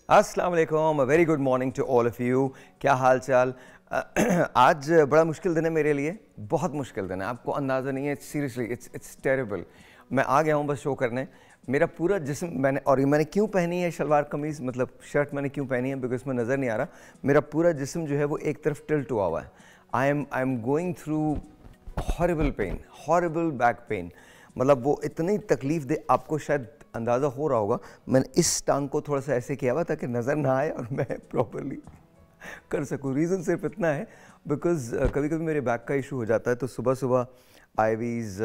अस्सलाम वालेकुम, a very good morning to all of you. क्या हाल चाल? आज बड़ा मुश्किल दिन है मेरे लिए, बहुत मुश्किल दिन है, आपको अंदाज़ा नहीं है। Seriously it's terrible. मैं आ गया हूँ बस शो करने। मेरा पूरा जिस्म मैंने क्यों पहनी है शलवार कमीज़, मतलब शर्ट मैंने क्यों पहनी है, बिकॉज इसमें नज़र नहीं आ रहा। मेरा पूरा जिस्म जो है वो एक तरफ टिल्ट हुआ हुआ है। I am going through horrible pain, horrible back pain. मतलब वो इतनी तकलीफ़ दे, आपको शायद अंदाज़ा हो रहा होगा। मैंने इस टांग को थोड़ा सा ऐसे किया हुआ ताकि नज़र ना आए और मैं प्रॉपरली कर सकूँ। रीज़न सिर्फ इतना है बिकॉज कभी कभी मेरे बैक का इशू हो जाता है, तो सुबह सुबह IVs,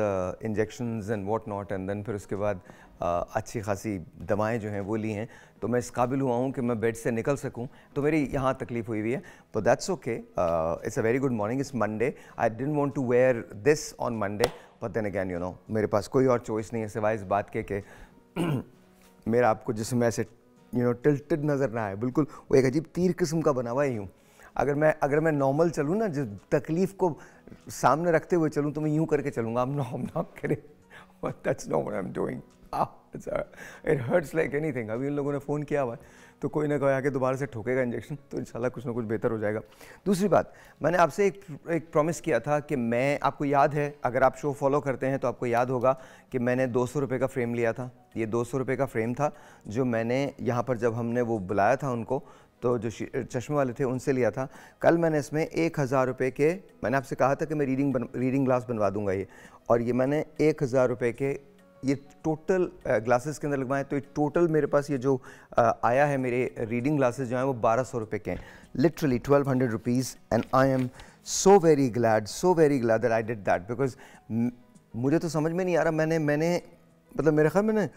injections and what not, and then फिर उसके बाद अच्छी खासी दवाएं जो हैं वो ली हैं, तो मैं इस काबिल हुआ हूँ कि मैं बेड से निकल सकूँ। तो मेरी यहाँ तकलीफ़ हुई हुई है, तो that's okay. It's a very good morning, it's Monday. I didn't want to wear this on Monday, but then again you know मेरे पास कोई और चॉइस नहीं है सिवाय इस बात के मेरा आपको जिसमें ऐसे टिल्टेड नज़र ना आए, बिल्कुल वो एक अजीब तीर किस्म का बना हुआ है यूँ। अगर मैं नॉर्मल चलूँ ना, जो तकलीफ़ को सामने रखते हुए चलूँ, तो मैं यूँ करके चलूँगा। I'm not kidding, but that's not what I'm doing. It hurts like anything. अभी इन लोगों ने फ़ोन किया हुआ है, तो कोई ना कोई आके दोबारा से ठोकेगा इंजेक्शन, तो इंशाल्लाह कुछ ना कुछ बेहतर हो जाएगा। दूसरी बात, मैंने आपसे एक प्रॉमिस किया था कि मैं, आपको याद है, अगर आप शो फॉलो करते हैं तो आपको याद होगा कि मैंने 200 रुपये का फ़्रेम लिया था। ये 200 रुपये का फ़्रेम था जो मैंने यहाँ पर जब हमने वो बुलाया था उनको, तो जो चश्मे वाले थे उनसे लिया था। कल मैंने इसमें 1000 रुपये के, मैंने आपसे कहा था कि मैं रीडिंग ग्लास बनवा दूंगा ये, और ये मैंने 1000 रुपये के ये टोटल ग्लासेस के अंदर लगवाएं। तो ये टोटल मेरे पास ये जो आया है, मेरे रीडिंग ग्लासेस जो हैं वो 1200 रुपये के हैं, literally 1200 rupees. And I am so very glad that I did that, because मुझे तो समझ में नहीं आ रहा, मैंने मतलब मेरे ख्याल मैंने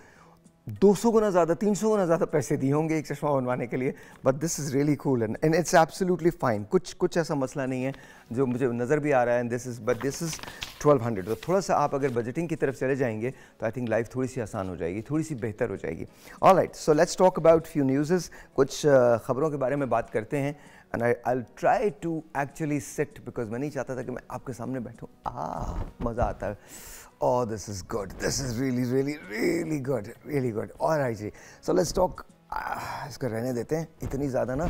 200 गुना ज़्यादा, 300 गुना ज़्यादा पैसे दिए होंगे एक चश्मा बनवाने के लिए। But this is really cool and it's absolutely fine. कुछ ऐसा मसला नहीं है जो मुझे नज़र भी आ रहा है। This is 1200। तो थोड़ा सा आप अगर बजटिंग की तरफ चले जाएंगे तो आई थिंक लाइफ थोड़ी सी आसान हो जाएगी, थोड़ी सी बेहतर हो जाएगी। Alright, so let's talk about few news. कुछ ख़बरों के बारे में बात करते हैं। And I try to actually sit, because मैं नहीं चाहता था कि मैं आपके सामने बैठूँ। मज़ा आता है। Oh, this is good. This is really good. Really good. All right ji. So let's talk. इसको रहने देते हैं। इतनी ज़्यादा ना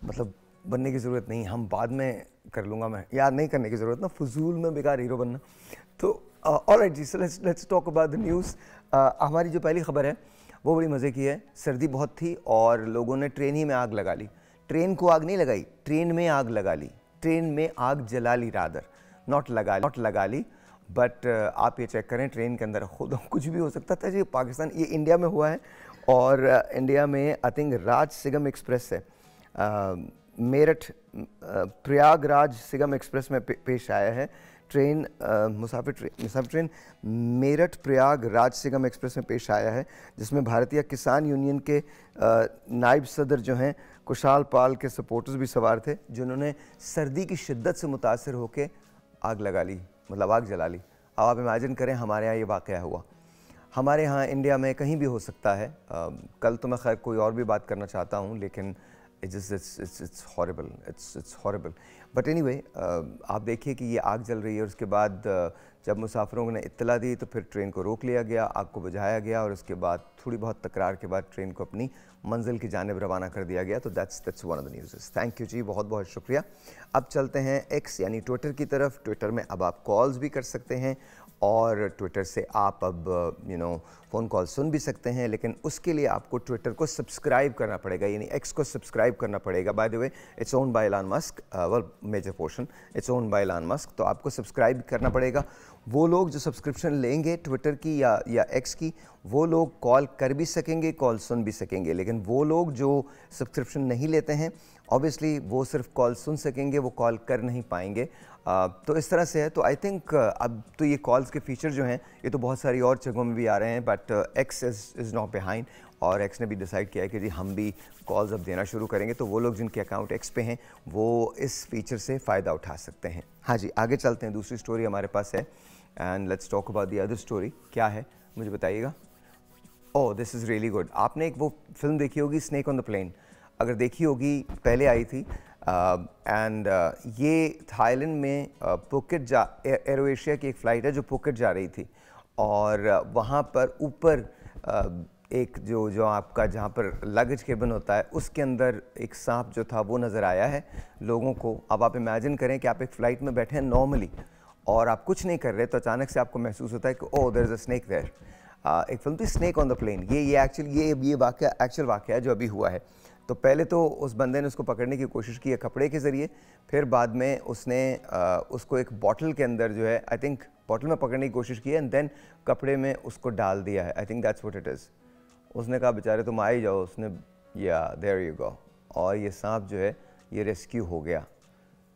मतलब बनने की ज़रूरत नहीं, हम बाद में कर लूँगा मैं, याद नहीं करने की ज़रूरत ना, फजूल में बेकार हीरो बनना। तो all right ji. So let's talk about the news. हमारी जो पहली खबर है वो बड़ी मज़े की है। सर्दी बहुत थी और लोगों ने ट्रेन ही में आग लगा ली। ट्रेन को आग नहीं लगाई, ट्रेन में आग लगा ली, ट्रेन में आग जला ली, रादर नॉट लगा ली। बट आप ये चेक करें, ट्रेन के अंदर खुद कुछ भी हो सकता था। ये पाकिस्तान, ये इंडिया में हुआ है, और इंडिया में आई थिंक राजसिगम एक्सप्रेस है, मेरठ प्रयागराज सिगम एक्सप्रेस में पेश आया है। ट्रेन मुसाफिर ट्रेन मेरठ प्रयाग राजसिगम एक्सप्रेस में पेश आया है, जिसमें भारतीय किसान यूनियन के नायब सदर जो हैं कुशाल पाल के सपोर्टर्स भी सवार थे, जिन्होंने सर्दी की शिद्दत से मुतासर होकर आग लगा ली, मतलब आग जला ली। अब आप इमेजिन करें हमारे यहाँ ये वाक़या हुआ। हमारे यहाँ इंडिया में कहीं भी हो सकता है। कल तो मैं खैर कोई और भी बात करना चाहता हूँ, लेकिन इट्स हॉरिबल। बट एनीवे, आप देखिए कि ये आग जल रही है, और उसके बाद जब मुसाफिरों ने इत्तला दी तो फिर ट्रेन को रोक लिया गया, आग को बुझाया गया, और उसके बाद थोड़ी बहुत तकरार के बाद ट्रेन को अपनी मंजिल की जानिब रवाना कर दिया गया। तो that's one of the news. Thank you ji, बहुत बहुत शुक्रिया। अब चलते हैं एक्स यानी ट्विटर की तरफ। ट्विटर में अब आप कॉल्स भी कर सकते हैं, और ट्विटर से आप अब फ़ोन कॉल सुन भी सकते हैं, लेकिन उसके लिए आपको ट्विटर को सब्सक्राइब करना पड़ेगा, यानी एक्स को सब्सक्राइब करना पड़ेगा। By the way, it's owned by Elon Musk, well major portion it's owned by Elon Musk, तो आपको सब्सक्राइब करना पड़ेगा। वो लोग जो सब्सक्रिप्शन लेंगे ट्विटर की या एक्स की, वो लोग कॉल कर भी सकेंगे, कॉल सुन भी सकेंगे। लेकिन वो लोग जो सब्सक्रिप्शन नहीं लेते हैं, ऑब्वियसली वो सिर्फ कॉल सुन सकेंगे, वो कॉल कर नहीं पाएंगे। तो इस तरह से है। तो आई थिंक अब तो ये कॉल्स के फीचर जो हैं ये तो बहुत सारी और जगहों में भी आ रहे हैं, but x is not behind, और एक्स ने भी डिसाइड किया है कि जी हम भी कॉल्स अब देना शुरू करेंगे। तो वो लोग जिनके अकाउंट एक्स पे हैं वो इस फीचर से फ़ायदा उठा सकते हैं। हाँ जी, आगे चलते हैं। दूसरी स्टोरी हमारे पास है, and let's talk about the other story. क्या है मुझे बताइएगा। ओह, दिस इज़ रियली गुड। आपने एक वो फिल्म देखी होगी, स्नेक ऑन द प्लेन, अगर देखी होगी, पहले आई थी। एंड ये थाईलैंड में पुकेट एरो एशिया की एक फ़्लाइट है जो पुकेट जा रही थी, और वहाँ पर ऊपर एक जो जो आपका जहाँ पर लगेज केबिन होता है उसके अंदर एक सांप जो था वो नज़र आया है लोगों को। अब आप इमेजिन करें कि आप एक फ़्लाइट में बैठे हैं नॉर्मली और आप कुछ नहीं कर रहे, तो अचानक से आपको महसूस होता है कि oh there is a snake there. एक फिल्म थी स्नेक ऑन द प्लेन, ये एक्चुअली ये वाक़या एक्चुअल वाक़या है जो अभी हुआ है। तो पहले तो उस बंदे ने उसको पकड़ने की कोशिश की है कपड़े के ज़रिए, फिर बाद में उसने उसको एक बॉटल के अंदर जो है आई थिंक बॉटल में पकड़ने की कोशिश की है एंड देन कपड़े में उसको डाल दिया है। I think that's what it is. उसने कहा बेचारे तुम आ ही जाओ, उसने या देयर यू गो, और ये सांप जो है ये रेस्क्यू हो गया,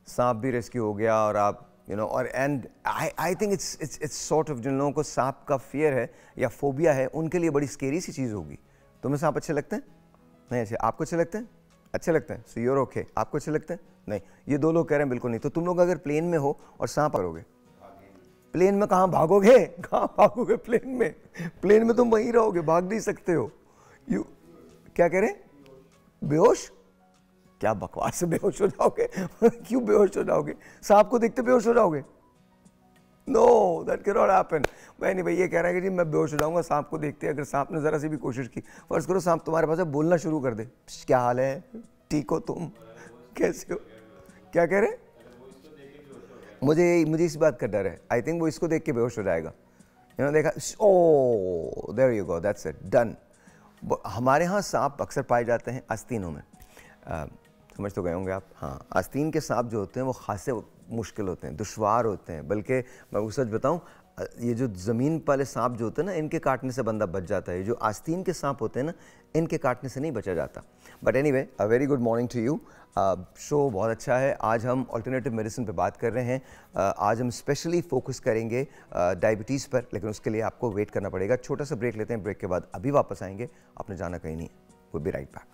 सांप भी रेस्क्यू हो गया। और आप और and I think it's sort of जिन लोगों को सांप का फियर है या फोबिया है उनके लिए बड़ी स्केरी सी चीज़ होगी। तुम्हें सांप अच्छे लगते हैं? नहीं अच्छे। आपको अच्छे लगते हैं? अच्छे लगते हैं, सो यूर ओके। आपको अच्छे लगते हैं? नहीं। ये दो लोग कह रहे हैं बिल्कुल नहीं। तो तुम लोग अगर प्लेन में हो और सांप करोगे, प्लेन में कहाँ भागोगे? कहाँ भागोगे प्लेन में? प्लेन में तुम वहीं रहोगे, भाग नहीं सकते हो। यू क्या कह रहे हैं? बेहोश? क्या बकवास है, बेहोश हो जाओगे? क्यों बेहोश हो जाओगे? सांप को देखते बेहोश हो जाओगे? No, that can not happen. मैं नहीं भाई ये कह रहा है कि जी मैं बेहोश हो जाऊंगा सांप को देखते। अगर सांप ने जरा सी भी कोशिश की, फर्ज करो सांप तुम्हारे पास बोलना शुरू कर दे, क्या हाल है, ठीक हो तुम, कैसे हो, क्या कह रहे? मुझे इस बात का डर है। आई थिंक वो इसको देख के बेहोश हो जाएगा। देखा, oh there you go, that's it, done. हमारे यहाँ सांप अक्सर पाए जाते हैं आस्तीनों में। समझ तो गए होंगे आप। हाँ, आस्तीन के सांप जो होते हैं वो खासे मुश्किल होते हैं, दुश्वार होते हैं। बल्कि मैं वो सच बताऊं, ये जो ज़मीन वाले सांप जो होते हैं ना, इनके काटने से बंदा बच जाता है। जो आस्तीन के सांप होते हैं ना, इनके काटने से नहीं बचा जाता। But anyway, a very good morning to you. Show बहुत अच्छा है। आज हम अल्टरनेटिव मेडिसिन पे बात कर रहे हैं। आज हम स्पेशली फोकस करेंगे डायबिटीज़ पर, लेकिन उसके लिए आपको वेट करना पड़ेगा। छोटा सा ब्रेक लेते हैं, ब्रेक के बाद अभी वापस आएंगे। आपने जाना कहीं नहीं, will be right back.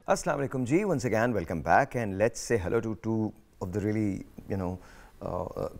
Assalamu alaikum ji, once again welcome back and let's say hello to two of the really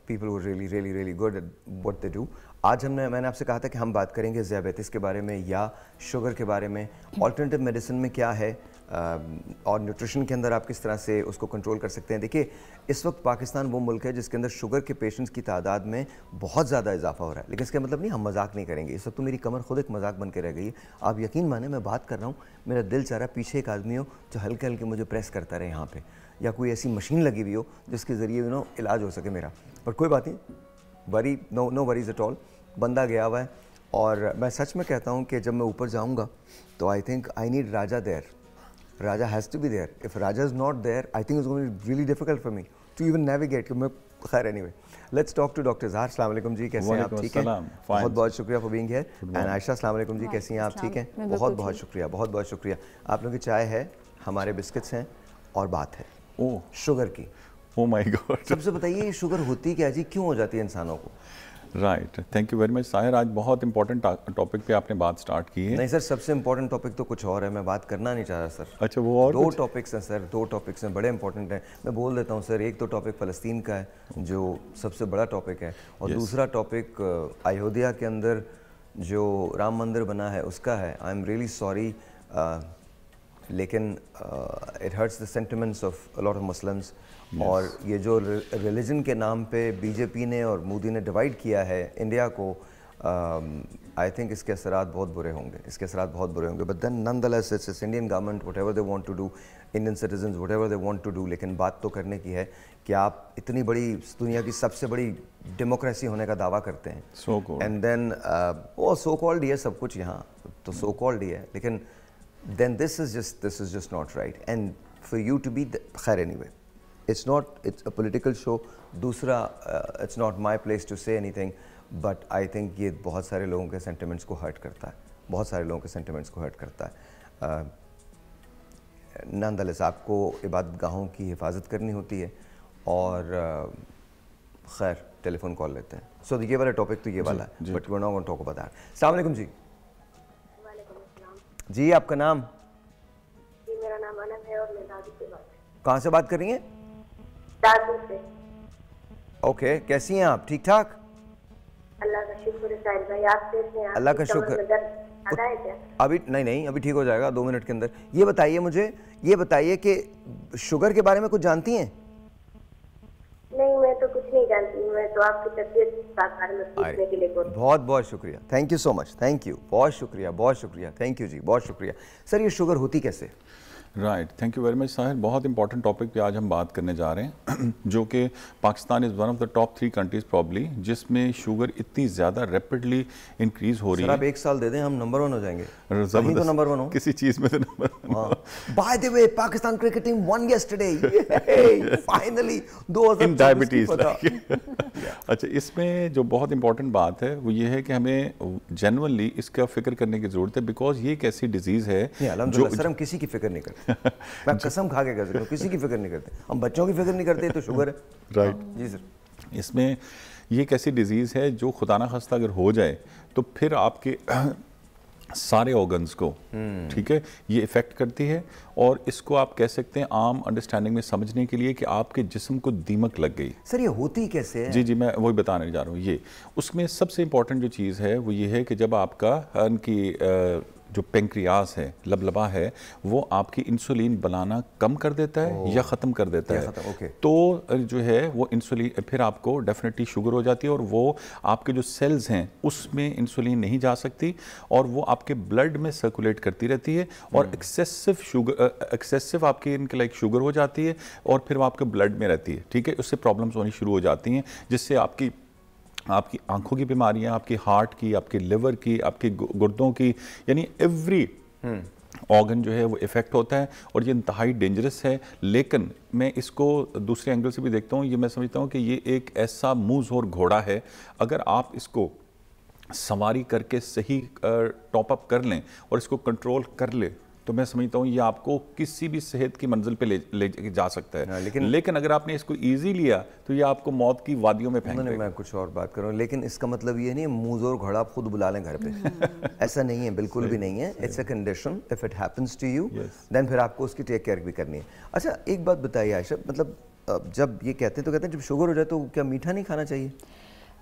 people who are really good at what they do. आज मैंने आपसे कहा था कि हम बात करेंगे ज़ियाबेतिस के बारे में या शुगर के बारे में, ऑल्टरनेटिव मेडिसिन में क्या है और न्यूट्रिशन के अंदर आप किस तरह से उसको कंट्रोल कर सकते हैं। देखिए, इस वक्त पाकिस्तान वो मुल्क है जिसके अंदर शुगर के पेशेंट्स की तादाद में बहुत ज़्यादा इजाफा हो रहा है। लेकिन इसका मतलब नहीं हम मजाक नहीं करेंगे। इस वक्त तो मेरी कमर खुद एक मजाक बन के रह गई है। आप यकीन माने, मैं बात कर रहा हूँ, मेरा दिल चाह रहा है पीछे एक आदमी हो जो हल्के हल्के मुझे प्रेस करता रहे यहाँ पर, या कोई ऐसी मशीन लगी हुई हो जिसके ज़रिए इलाज हो सके मेरा। पर कोई बात नहीं, worry no worries at all. बंदा गया हुआ है और मैं सच में कहता हूँ कि जब मैं ऊपर जाऊँगा तो I think I need Raja there. Raja has to be there. If Raja is not there, I think it's going to be really difficult for me to even navigate. मैं खैर anyway, let's talk to doctor Zahir. अस्सलाम वालेकुम जी, कैसे हैं आप? ठीक हैं, बहुत बहुत शुक्रिया for being here. And Ayesha, अस्सलाम वालेकुम जी, कैसी हैं आप? ठीक हैं, बहुत बहुत शुक्रिया, बहुत बहुत शुक्रिया। आप लोगों की चाय है, हमारे बिस्किट्स हैं और बात है ओह शुगर की। ओह माय गॉड, सबसे बताइए शुगर होती क्या जी, क्यों हो जाती है इंसानों को? Right, thank you very much Sahir. आज बहुत इंपॉर्टेंट टॉपिक पे आपने बात स्टार्ट की है। नहीं सर, सबसे इंपॉर्टेंट टॉपिक तो कुछ और है, मैं बात करना नहीं चाह रहा सर। अच्छा, वो और दो टॉपिक्स हैं सर, दो टॉपिक्स हैं, बड़े इंपॉर्टेंट हैं। मैं बोल देता हूँ सर। एक तो टॉपिक फ़लस्तीन का है जो सबसे बड़ा टॉपिक है, और दूसरा टॉपिक अयोध्या के अंदर जो राम मंदिर बना है उसका है। आई एम रियली सॉरी, लेकिन it hurts the sentiments of a lot of Muslims. और ये जो रिलीजन के नाम पे बीजेपी ने और मोदी ने डिवाइड किया है इंडिया को, आई थिंक इसके असरात बहुत बुरे होंगे, इसके असरात बहुत बुरे होंगे। But then nonetheless it's Indian government, whatever they want to do, Indian citizens whatever they want to do. लेकिन बात तो करने की है कि आप इतनी बड़ी दुनिया की सबसे बड़ी डेमोक्रेसी होने का दावा करते हैं, एंड देन वो सो कॉल्ड ही है सब कुछ, यहाँ तो सो कॉल्ड ही है, लेकिन then this is just not right, and for you to be khair anyway, it's a political show. दूसरा it's not my place to say anything, but I think ये बहुत सारे लोगों के sentiments को hurt करता है, बहुत सारे लोगों के sentiments को hurt करता है। nonetheless आपको इबादत गाहों की हिफाजत करनी होती है, और खैर टेलीफोन कॉल लेते हैं। सो ये वाला टॉपिक तो ये वाला है, but we're not going to talk about that. अस्सलाम वालेकुम जी। जी, आपका नाम? जी, मेरा नाम अनम है और मैं दादू से बात। कहाँ से बात कर रही हैं? दादू से। ओके, कैसी हैं आप? ठीक ठाक? अल्लाह का शुक्र है साहिल भाई, आप कैसे हैं? अल्लाह का शुक्र। अभी नहीं, अभी ठीक हो जाएगा 2 मिनट के अंदर। ये बताइए मुझे, ये बताइए कि शुगर के बारे में कुछ जानती हैं? नहीं, मैं तो कुछ नहीं जानती। हूँ मैं, तो आपकी तबीयत साकार में पूछने के लिए बोल। बहुत बहुत शुक्रिया, thank you so much, thank you, बहुत शुक्रिया, थैंक यू जी, बहुत शुक्रिया। सर ये शुगर होती कैसे? Right, thank you very much Sahir. बहुत इंपॉर्टेंट टॉपिक पे आज हम बात करने जा रहे हैं जो कि Pakistan is one of the top 3 countries probably जिसमें शुगर इतनी ज़्यादा रैपिडली इंक्रीज हो रही है। आप एक साल दे दें हम नंबर 1 हो जाएंगे, कहीं तो नंबर 1 हो किसी चीज़ में तो number 1। Bye the way Pakistan cricket team one yesterday, finally 2000 in diabetes. अच्छा, इसमें जो बहुत इंपॉर्टेंट बात है वो ये है कि हमें जेन्युइनली इसका फिक्र करने की जरूरत है, बिकॉज ये एक ऐसी डिजीज है जो सर हम किसी की फिक्र नहीं करते। मैं कसम खा के कह सकता हूँ, किसी की फिक्र नहीं करते, हम बच्चों की फिक्र नहीं करते, तो शुगर है। राइट जी सर। इसमें ये एक ऐसी डिजीज़ है जो खुदा ना खास्ता अगर हो जाए तो फिर आपके सारे ऑर्गन्स को, ठीक है, ये इफ़ेक्ट करती है। और इसको आप कह सकते हैं आम अंडरस्टैंडिंग में समझने के लिए कि आपके जिस्म को दीमक लग गई। सर ये होती कैसे है? जी, मैं वही बताने जा रहा हूँ। ये उसमें सबसे इंपॉर्टेंट जो चीज़ है वो ये है कि जब आपका उनकी जो पेंक्रियास है, लबलबा है, वो आपकी इंसुलिन बनाना कम कर देता है या ख़त्म कर देता है। तो जो है वो इंसुलिन फिर आपको डेफिनेटली शुगर हो जाती है और वो आपके जो सेल्स हैं उसमें इंसुलिन नहीं जा सकती और वो आपके ब्लड में सर्कुलेट करती रहती है और एक्सेसिव आपकी इनके लाइक शुगर हो जाती है और फिर वो आपके ब्लड में रहती है, ठीक है। उससे प्रॉब्लम्स होनी शुरू हो जाती हैं जिससे आपकी आंखों की बीमारियां, आपकी हार्ट की, आपके लिवर की, आपके गुर्दों की, यानी एवरी ऑर्गन जो है वो इफ़ेक्ट होता है और ये इंतहाई डेंजरस है। लेकिन मैं इसको दूसरे एंगल से भी देखता हूँ, ये मैं समझता हूँ कि ये एक ऐसा मुंहज़ोर घोड़ा है, अगर आप इसको सवारी करके सही टॉप अप कर लें और इसको कंट्रोल कर ले तो मैं समझता हूँ ये आपको किसी भी सेहत की मंजिल पे ले जा सकता है। लेकिन अगर आपने इसको इजी लिया तो ये आपको मौत की वादियों में फेंक देगा। मैं कुछ और बात करूँ, लेकिन इसका मतलब ये नहीं मुंहज़ोर घोड़ा आप खुद बुला लें घर पे। ऐसा नहीं है, बिल्कुल भी नहीं है। It's a condition, if it happens to you then फिर आपको उसकी टेक केयर भी करनी है। अच्छा एक बात बताइए आयशा, मतलब जब ये कहते हैं तो कहते हैं जब शुगर हो जाए तो क्या मीठा नहीं खाना चाहिए?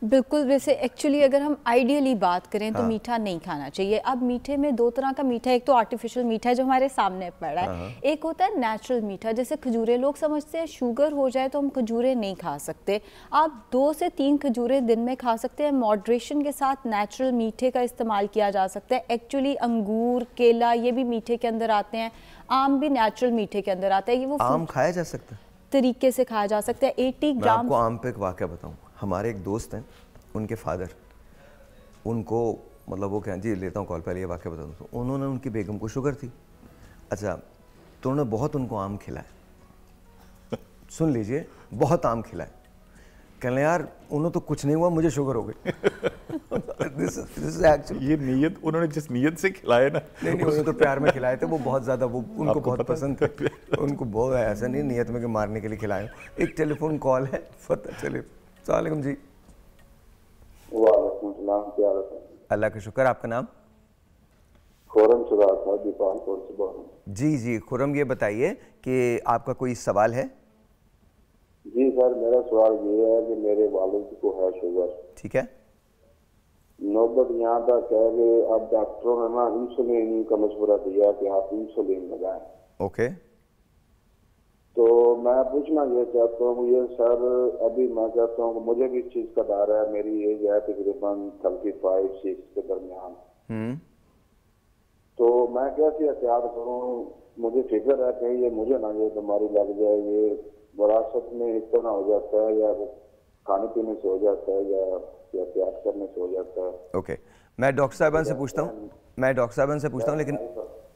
बिल्कुल, वैसे एक्चुअली अगर हम आइडियली बात करें तो मीठा नहीं खाना चाहिए। अब मीठे में 2 तरह का मीठा है, एक तो आर्टिफिशियल मीठा है जो हमारे सामने पड़ा है, एक होता है नेचुरल मीठा। जैसे खजूरें, लोग समझते हैं शुगर हो जाए तो हम खजूरें नहीं खा सकते। आप 2 से 3 खजूरें दिन में खा सकते हैं। मॉडरेशन के साथ नेचुरल मीठे का इस्तेमाल किया जा सकता है। एक्चुअली अंगूर, केला ये भी मीठे के अंदर आते हैं, आम भी नेचुरल मीठे के अंदर आता है। ये वो आम खाया जा सकता है, तरीके से खाया जा सकता है। 80 ग्राम। मैं आपको आम पे एक वाक़या बताऊं। हमारे एक दोस्त हैं, उनके फादर, उनको मतलब वो कहें जी लेता हूँ कॉल, पहले ये वाक़या बता दूँ। तो उन्होंने, उनकी बेगम को शुगर थी। अच्छा, तो उन्होंने बहुत उनको आम खिलाया। सुन लीजिए, बहुत आम खिलाए। कहने यार उन्होंने तो कुछ नहीं हुआ, मुझे शुगर हो गई। this is actually, ये नीयत उन्होंने जिस नीयत से खिलाया ना, नहीं उन्होंने तो प्यार में खिलाए थे, वो बहुत ज़्यादा, वो उनको बहुत पसंद थे। उनको बहुत ऐसा नहीं नियत में कि मारने के लिए खिलाए। एक टेलीफोन कॉल है, पता चले। अस्सलाम जी। वालेकुम सलाम, क्या हाल है? अल्लाह का शुक्र। आपका नाम? खुरम सुराज था, दीपालपुर से बोल रहा हूँ। जी खुरम, ये बताइए कि आपका कोई सवाल है? जी सर, मेरा सवाल ये है कि मेरे वालिद को है शुगर। ठीक है। नौबत यहाँ तक है कि अब डॉक्टरों ने ना इंसुलिन का मशवरा दिया कि आप इंसुलिन लगाएं। ओके। तो मैं पूछना ये चाहता हूँ, ये सर अभी मैं चाहता हूँ कि मुझे भी इस चीज़ का डर है। मेरी एज है तकरीबन 35-6 के दरमियान। तो मैं कैसे एहतियात करूँ? मुझे फिक्र है कि ये मुझे ना ये बीमारी लग जाए, ये विरासत में इस तरह हो जाता है या खाने पीने से हो जाता है या एहतियात करने से हो जाता है। ओके, मैं डॉक्टर साहबान से पूछता हूँ, लेकिन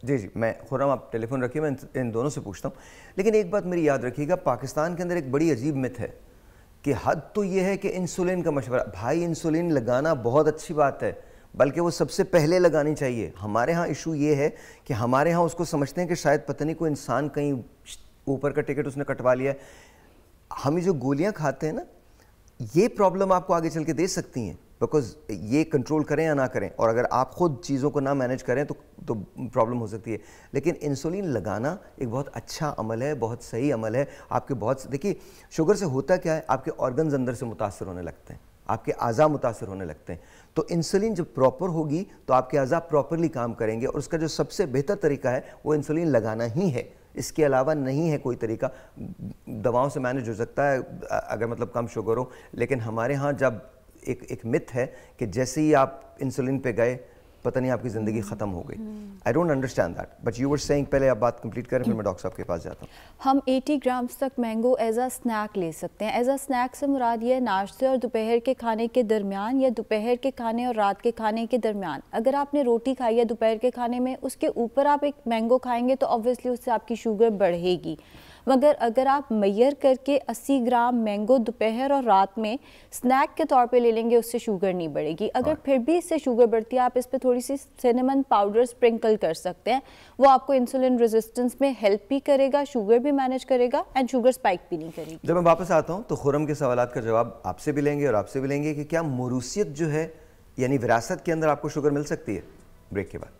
जी मैं खुरम आप टेलीफोन रखिए, मैं इन दोनों से पूछता हूँ। लेकिन एक बात मेरी याद रखिएगा, पाकिस्तान के अंदर एक बड़ी अजीब मिथ है कि हद तो ये है कि इंसुलिन का मशवरा। भाई इंसुलिन लगाना बहुत अच्छी बात है, बल्कि वो सबसे पहले लगानी चाहिए। हमारे यहाँ इशू ये है कि हमारे यहाँ उसको समझते हैं कि शायद पता नहीं कोई इंसान कहीं ऊपर का टिकट उसने कटवा लिया है। हम ये जो गोलियाँ खाते हैं ना, ये प्रॉब्लम आपको आगे चल के दे सकती हैं, बिकॉज ये कंट्रोल करें या ना करें, और अगर आप खुद चीज़ों को ना मैनेज करें तो प्रॉब्लम हो सकती है। लेकिन इंसुलिन लगाना एक बहुत अच्छा अमल है, बहुत सही अमल है। आपके बहुत, देखिए शुगर से होता क्या है, आपके ऑर्गन्स अंदर से मुतासर होने लगते हैं, आपके आज़ा मुतासर होने लगते हैं। तो इंसुलिन जब प्रॉपर होगी तो आपके आज़ा प्रॉपरली काम करेंगे, और उसका जो सबसे बेहतर तरीका है वो इंसुलिन लगाना ही है। इसके अलावा नहीं है कोई तरीका। दवाओं से मैनेज हो सकता है अगर मतलब कम शुगर हो, लेकिन हमारे यहाँ जब एक मिथ है कि जैसे ही आप इंसुलिन पे गए पता नहीं आपकी ज़िंदगी ख़त्म हो गई। I don't understand that, but you were saying, पहले आप बात कंप्लीट करें फिर मैं डॉक्टर साहब के पास जाता हूँ। हम 80 ग्राम्स तक मैंगो एज अ स्नैक ले सकते हैं। एज अ स्नैक से मुराद ये नाश्ते और दोपहर के खाने के दरमियान या दोपहर के खाने और रात के खाने के दरमियान। अगर आपने रोटी खाई है दोपहर के खाने में, उसके ऊपर आप एक मैंगो खाएंगे तो ऑब्वियसली उससे आपकी शुगर बढ़ेगी। मगर अगर आप मैयर करके 80 ग्राम मैंगो दोपहर और रात में स्नैक के तौर पे ले लेंगे, उससे शुगर नहीं बढ़ेगी। अगर फिर भी इससे शुगर बढ़ती है, आप इस पे थोड़ी सी सिनेमन पाउडर स्प्रिंकल कर सकते हैं। वो आपको इंसुलिन रेजिस्टेंस में हेल्प भी करेगा, शुगर भी मैनेज करेगा एंड शुगर स्पाइक भी नहीं करेगी। जब मैं वापस आता हूँ तो खुरम के सवालात का जवाब आपसे भी लेंगे और आपसे भी लेंगे कि क्या मौरूसियत जो है यानी विरासत के अंदर आपको शुगर मिल सकती है। ब्रेक के बाद।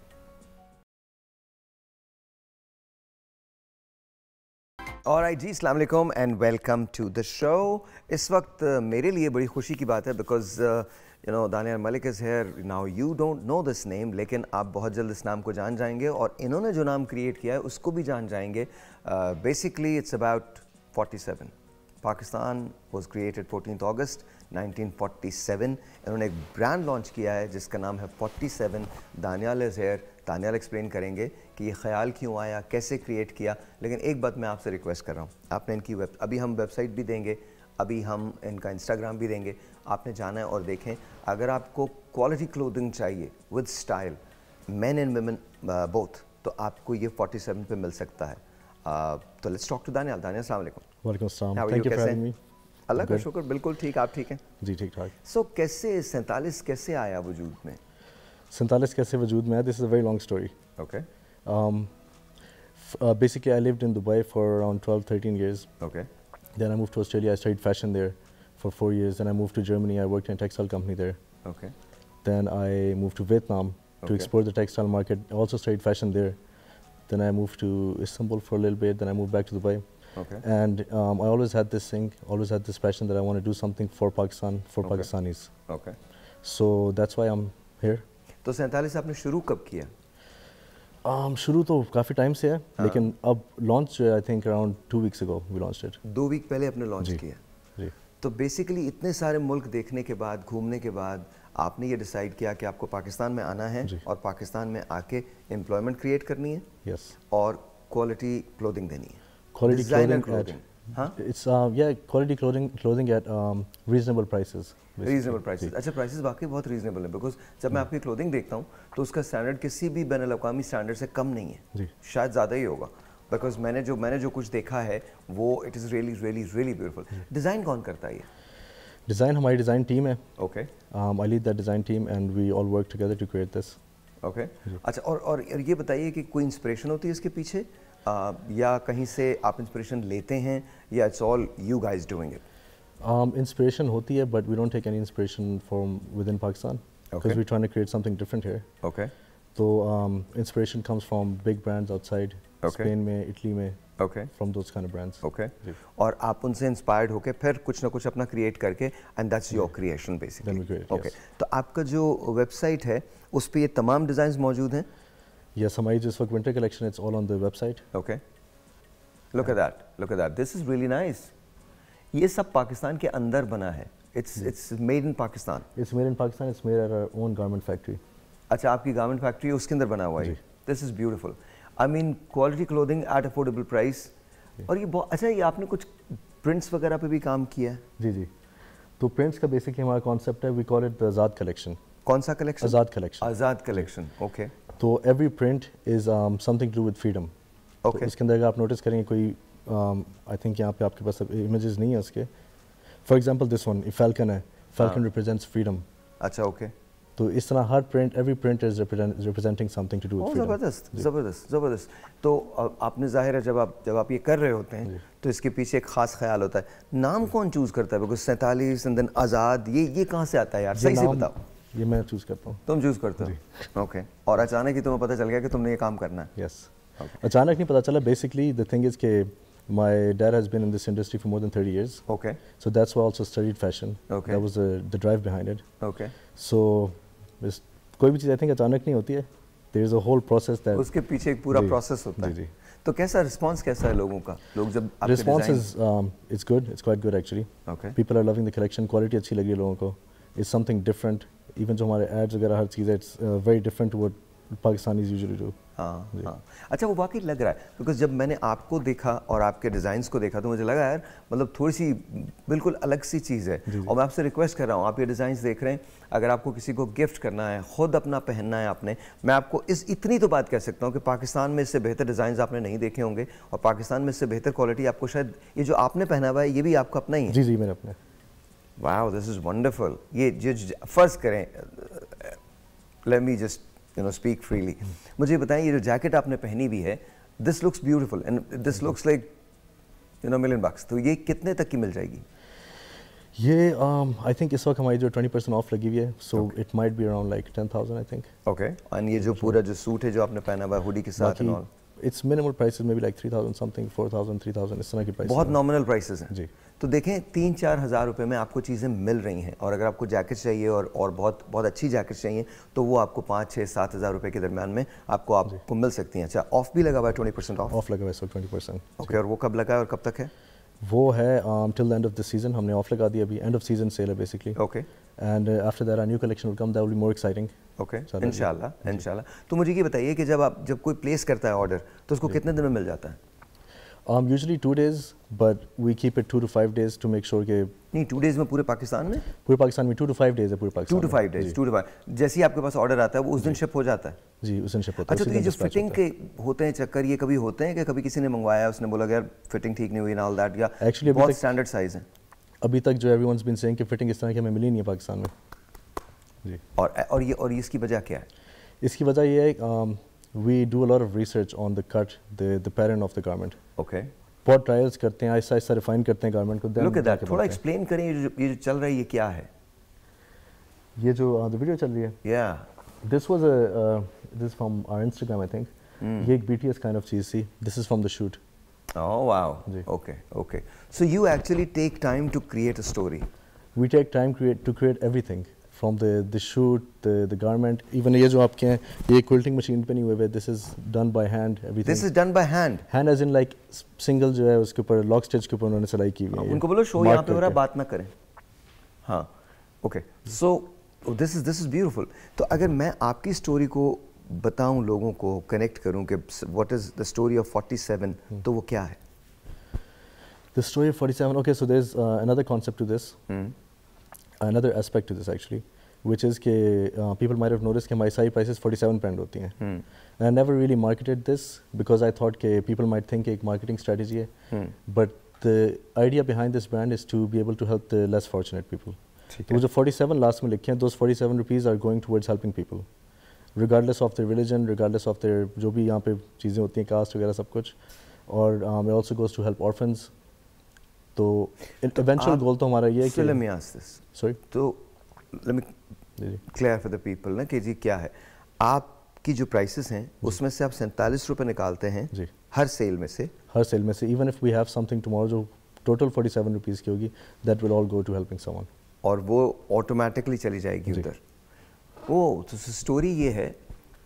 ऑलराइट जी, अस्सलाम वालेकुम and welcome to the show. इस वक्त मेरे लिए बड़ी खुशी की बात है because you know Daniyal Malik is here now. You don't know this name, लेकिन आप बहुत जल्द इस नाम को जान जाएंगे और इन्होंने जो नाम क्रिएट किया है उसको भी जान जाएंगे। Basically it's about 47। Pakistan was created 14 अगस्त 1947। इन्होंने एक ब्रांड लॉन्च किया है जिसका नाम है 47 Daniyal is here. Daniyal explain करेंगे कि ये ख्याल क्यों आया, कैसे क्रिएट किया। लेकिन एक बात मैं आपसे रिक्वेस्ट कर रहा हूँ, आपने इनकी अभी हम वेबसाइट भी देंगे, अभी हम इनका इंस्टाग्राम भी देंगे, आपने जाना है और देखें। अगर आपको क्वालिटी क्लोथिंग चाहिए with style, men and women both, तो आपको ये 47 पे मिल सकता है। तो let's talk to Daniyal. Daniyal अस्सलाम वालेकुम। वालेकुम अस्सलाम, thank you for having me. अल्लाह का शुक्र, बिल्कुल ठीक। आप ठीक हैं? जी ठीक ठाक। सो कैसे 47 कैसे आया वजूद में? 47 कैसे वजूद में आया? This is a very long story. Okay basically I lived in Dubai for around 12-13 years. Okay Then I moved to Australia. I studied fashion there for 4 years. Then I moved to Germany. I worked in a textile company there. Okay Then I moved to Vietnam to Okay. explore the textile market. I also studied fashion there. Then I moved to Istanbul for a little bit. Then I moved back to Dubai. Okay And I always had this thing, always had this passion that I want to do something for Pakistan, for Okay. Pakistanis. Okay. So that's why I'm here. तो 47 आपने शुरू कब किया? शुरू तो काफ़ी time से है, लेकिन अब लॉन्च जो है I think around 2 weeks ago we launched it. 2 week पहले आपने लॉन्च जी। किया। जी तो बेसिकली इतने सारे मुल्क देखने के बाद, घूमने के बाद आपने ये डिसाइड किया कि आपको पाकिस्तान में आना है जी। और पाकिस्तान में आके एम्प्लॉयमेंट क्रिएट करनी है यस और क्वालिटी क्लोथिंग देनी है। क्वालिटी Designer क्लोथिंग clothing, हाँ? इट्स या quality clothing eight reasonable prices. Reasonable prices. अच्छा, प्राइसेस वाकई बहुत रीजनेबल है बिकॉज जब मैं आपकी क्लोथिंग देखता हूँ तो उसका स्टैंडर्ड किसी भी बैन अल-अक़वामी स्टैंडर्ड से कम नहीं है। जी. शायद ज़्यादा ही होगा बिकॉज मैंने जो कुछ देखा है वो it is really really really beautiful. Design कौन करता है ये? डिज़ाइन हमारी डिज़ाइन टीम है. Okay I lead that design team and we all work together to create this. Okay. अच्छा, और ये बताइए कि कोई इंस्पिरेशन होती है इसके पीछे या कहीं से आप इंस्पिरेशन लेते हैं या it's all you guys doing it? Inspiration होती है but we don't take any inspiration from within Pakistan because we trying to create something different here. Okay तो inspiration comes from big brands outside, Spain में, Italy में, okay from those kind of brands. Okay. और आप उनसे inspired होके फिर कुछ ना कुछ अपना क्रिएट करके and that's your creation Then we basically. create, okay. yes. तो आपका जो वेबसाइट है उस पे ये तमाम डिज़ाइंस मौजूद हैं? यस, हमारी जिस वक्त winter collection it's all on the website. Okay, look at that, look at that, this is really nice. ये सब पाकिस्तान के अंदर बना है, it's made in Pakistan. It's made in Pakistan. It's made at our own garment factory. अच्छा, आपकी garment factory है उसके अंदर बना हुआ है। जी। This is beautiful. I mean quality clothing at affordable price. और ये बहुत अच्छा, ये आपने कुछ प्रिंट्स वगैरह पे भी काम किया है? जी जी. तो प्रिंट्स का बेसिकली हमारा कॉन्सेप्ट है, we call it the Azad collection. कौन सा collection? Azad collection. Azad collection. Okay तो every print is something to do with freedom. Okay इसके अंदर अगर आप नोटिस करेंगे कोई आई थिंक यहाँ पे आपके पास इमेजेस नहीं है उसके. For example this one, falcon है, फैल्कन रिप्रेजेंट्स फ्रीडम. अच्छा, ओके। तो इस तरह हर print, every print is representing something to do with freedom. ज़बरदस्त ज़बरदस्त ज़बरदस्त। तो आपने जाहिर है जब आप ये कर रहे होते हैं तो इसके पीछे एक ख़ास ख्याल होता है। नाम कौन चूज़ करता है? बिकॉज 47 एंड देन आज़ाद, ये कहाँ से आता है यार? सही से बताओ। ये मैं चूज़ करता हूँ. तुम चूज़ करते हो? ओके। और अचानक ही तुम्हें पता चल गया कि तुमने ये काम करना है? यस. अचानक नहीं पता चला. बेसिकली द थिंग इज के my dad has been in this industry for more than 30 years. Okay So that's why I also studied fashion. Okay. That was the drive behind it. Okay. So कोई भी चीज़ I think अचानक नहीं होती है. There is a whole process that, उसके पीछे एक पूरा प्रोसेस होता है। जी। तो कैसा रिस्पांस कैसा है लोगों का? लोग जब आपके response design is it's good, it's quite good actually. Okay. People are loving the collection, quality अच्छी लगी है लोगों को, इट्स समथिंग डिफरेंट। इवन जो हमारे एड्स वगैरह हर चीज़ है, it's very different to what Pakistanis usually do. हाँ हाँ, अच्छा वो वाकई लग रहा है, बिकॉज जब मैंने आपको देखा और आपके डिज़ाइंस को देखा तो मुझे लगा यार मतलब थोड़ी सी बिल्कुल अलग सी चीज़ है। और मैं आपसे रिक्वेस्ट कर रहा हूँ, आप ये डिज़ाइंस देख रहे हैं, अगर आपको किसी को गिफ्ट करना है, खुद अपना पहनना है आपने, मैं आपको इतनी तो बात कह सकता हूँ कि पाकिस्तान में इससे बेहतर डिज़ाइंस आपने नहीं देखे होंगे, और पाकिस्तान में इससे बेहतर क्वालिटी आपको शायद, ये जो आपने पहना हुआ है ये भी आपका अपना ही है। जी जी, मेरे अपने। Wow, this is wonderful. ये जो फर्ज करें, let me just speak freely, मुझे बताएं ये जो जैकेट आपने पहनी भी है, this looks beautiful and this looks like $1 million, तो ये कितने तक की मिल जाएगी? ये आई थिंक इस वक्त हमारी जो 20% ऑफ लगी हुई है, so it might be around like 10,000 I think. Okay, and ये जो पूरा जो सूट है जो आपने पहना हुआ है हुडी के साथ and all, it's minimal prices में भी लाइक 3,000 समथिंग, 4,000, 3,000 इस तरह की प्राइस। बहुत नॉमिनल प्राइसेस हैं जी। तो देखें 3-4 हज़ार रुपये में आपको चीज़ें मिल रही हैं, और अगर आपको जैकेट चाहिए और बहुत बहुत अच्छी जैकेट चाहिए तो वो आपको 5-6-7 हज़ार रुपये के दरमियान में आपको मिल सकती हैं। अच्छा, ऑफ भी लगा हुआ है 20% ऑफ लगा हुआ है, सो 20%। ओके, और वो कब लगा है और कब तक है? वो है till the end of the season, हमने ऑफ लगा दिया अभी, एंड ऑफ सीजन सेल है basically. Okay, and after that a new collection will come, that will be more exciting. Okay, इंशाल्लाह। तो मुझे ये बताइए कि जब कोई प्लेस करता है ऑर्डर तो उसको कितने दिन में मिल जाता है? Usually 2 days, but we keep it 2 to 5 days to make sure कि नहीं 2 डेज में पूरे पाकिस्तान में? पूरे पाकिस्तान में 2 to 5 days है पूरे पाकिस्तान 2 to 5 days, 2 to 5, जैसे ही आपके पास ऑर्डर आता है वो उस दिन शिप हो जाता है? जी, उस दिन शिप होता है। अच्छा, तो ये जो फिटिंग के होते हैं चक्कर, ये कभी होते हैं कि कभी किसी ने मंगवाया उसने बोला यार फिटिंग ठीक नहीं हुई ना ऑल दैट, या Actually, बहुत स्टैंडर्ड साइज है? अभी तक जो everyone's been saying कि फिटिंग इस तरह की हमें मिली नहीं है पाकिस्तान में। जी। और इसकी वजह क्या है? इसकी वजह ये है we do a lot of research on the cut, the pattern of the garment. Okay, बहुत ट्रायल्स करते हैं, आहिस्ता आहिस्ता रिफाइन करते हैं गारमेंट को। लुक एट दैट, थोड़ा एक्सप्लेन करें ये जो चल रहा है ये क्या है? ये जो द वीडियो चल रही है, yeah this from our Instagram I think. ये एक BTS काइंड ऑफ चीज थी, this is from the shoot. Oh wow, okay, so you actually take time to create a story? We take time to create everything from the shoot, the garment, even ये जो आपके हैं ये quilting machine पे नहीं हुए, this is done by hand, everything this is done by hand as in like single जो है उसके ऊपर लॉक स्टिच के ऊपर उन्होंने सिलाई की हुई है। उनको बोलो शो यहाँ पे हो रहा है, बात ना करें। हाँ, okay, so this is beautiful. तो अगर मैं आपकी स्टोरी को बताऊं, लोगों को कनेक्ट करूं कि what is the story of 47, तो वो क्या है? The story of 47, okay, so there's another concept to this, another aspect to this actually, which is कि people might have noticed कि हमारी सारी prices 47 brand होती हैं. And I never really marketed this because I thought कि people might think एक marketing strategy है, but the idea behind this brand is to be able to help the less fortunate people. तो वो जो 47 last में लिखे हैं, those 47 rupees are going towards helping people, regardless of their religion, regardless of their जो भी यहाँ पे चीज़ें होती हैं, caste वगैरह सब कुछ, और it also goes to help orphans. तो eventual goal तो हमारा ये है कि let me ask this. Sorry? तो let me clear for the people ना कि जी क्या है, आपकी जो prices हैं उसमें से आप 47 रुपए निकालते हैं जी, हर सेल में से? हर सेल में से, even if we have something tomorrow जो total 47 rupees की होगी, that will all go to helping someone. और वो ऑटोमेटिकली चली जाएगी उधर। ओह, तो स्टोरी ये है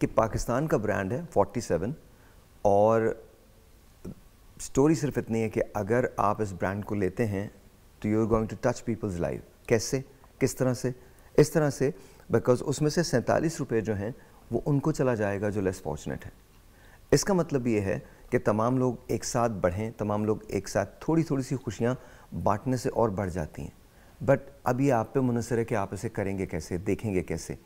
कि पाकिस्तान का ब्रांड है 47, और स्टोरी सिर्फ इतनी है कि अगर आप इस ब्रांड को लेते हैं तो you are going to touch people's life. कैसे, किस तरह से? इस तरह से बिकॉज उसमें से 47 रुपये जो हैं वो उनको चला जाएगा जो लेस फॉर्चुनेट है। इसका मतलब ये है कि तमाम लोग एक साथ बढ़ें, तमाम लोग एक साथ थोड़ी थोड़ी सी खुशियाँ बांटने से और बढ़ जाती हैं। बट अब ये आप पे मुनसर है कि आप इसे करेंगे कैसे, देखेंगे कैसे।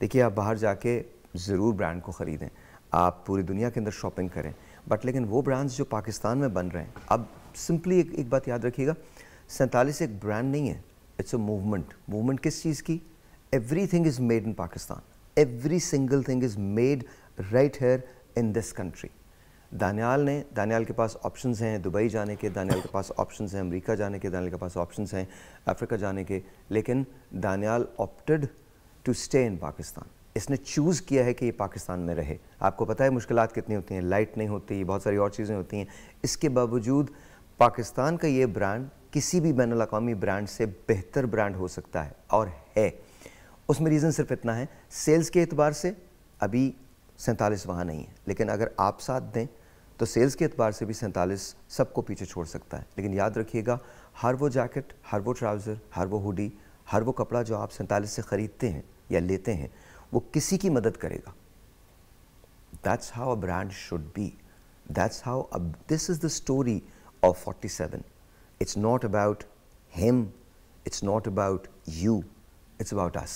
देखिए, आप बाहर जाके ज़रूर ब्रांड को ख़रीदें, आप पूरी दुनिया के अंदर शॉपिंग करें, बट लेकिन वो ब्रांड्स जो पाकिस्तान में बन रहे हैं, अब सिंपली एक बात याद रखिएगा, 47 एक ब्रांड नहीं है, इट्स अ मूवमेंट। मूवमेंट किस चीज़ की? Everything is made in Pakistan, every single thing is made right here in this country. Daniyal के पास ऑप्शंस हैं दुबई जाने के, दानियाल के पास ऑप्शंस हैं अमेरिका जाने के, दानियाल के पास ऑप्शंस हैं अफ्रीका जाने के, लेकिन Daniyal opted to stay in Pakistan. इसने चूज़ किया है कि ये पाकिस्तान में रहे। आपको पता है मुश्किलात कितनी होती हैं, लाइट नहीं होती, बहुत सारी और चीज़ें होती हैं। इसके बावजूद पाकिस्तान का ये ब्रांड किसी भी बैनुल अक़वामी ब्रांड से बेहतर ब्रांड हो सकता है, और है। उसमें रीज़न सिर्फ इतना है, सेल्स के एतबार से अभी 47 वहाँ नहीं है, लेकिन अगर आप साथ दें तो सेल्स के एतबार से भी 47 सबको पीछे छोड़ सकता है। लेकिन याद रखिएगा, हर वो जैकेट, हर वो ट्राउज़र, हर वो हुडी, हर वो कपड़ा जो आप 47 से ख़रीदते हैं या लेते हैं, वो किसी की मदद करेगा। That's how a brand should be. That's how this is the story of 47. It's not about him. It's not about you. It's about us.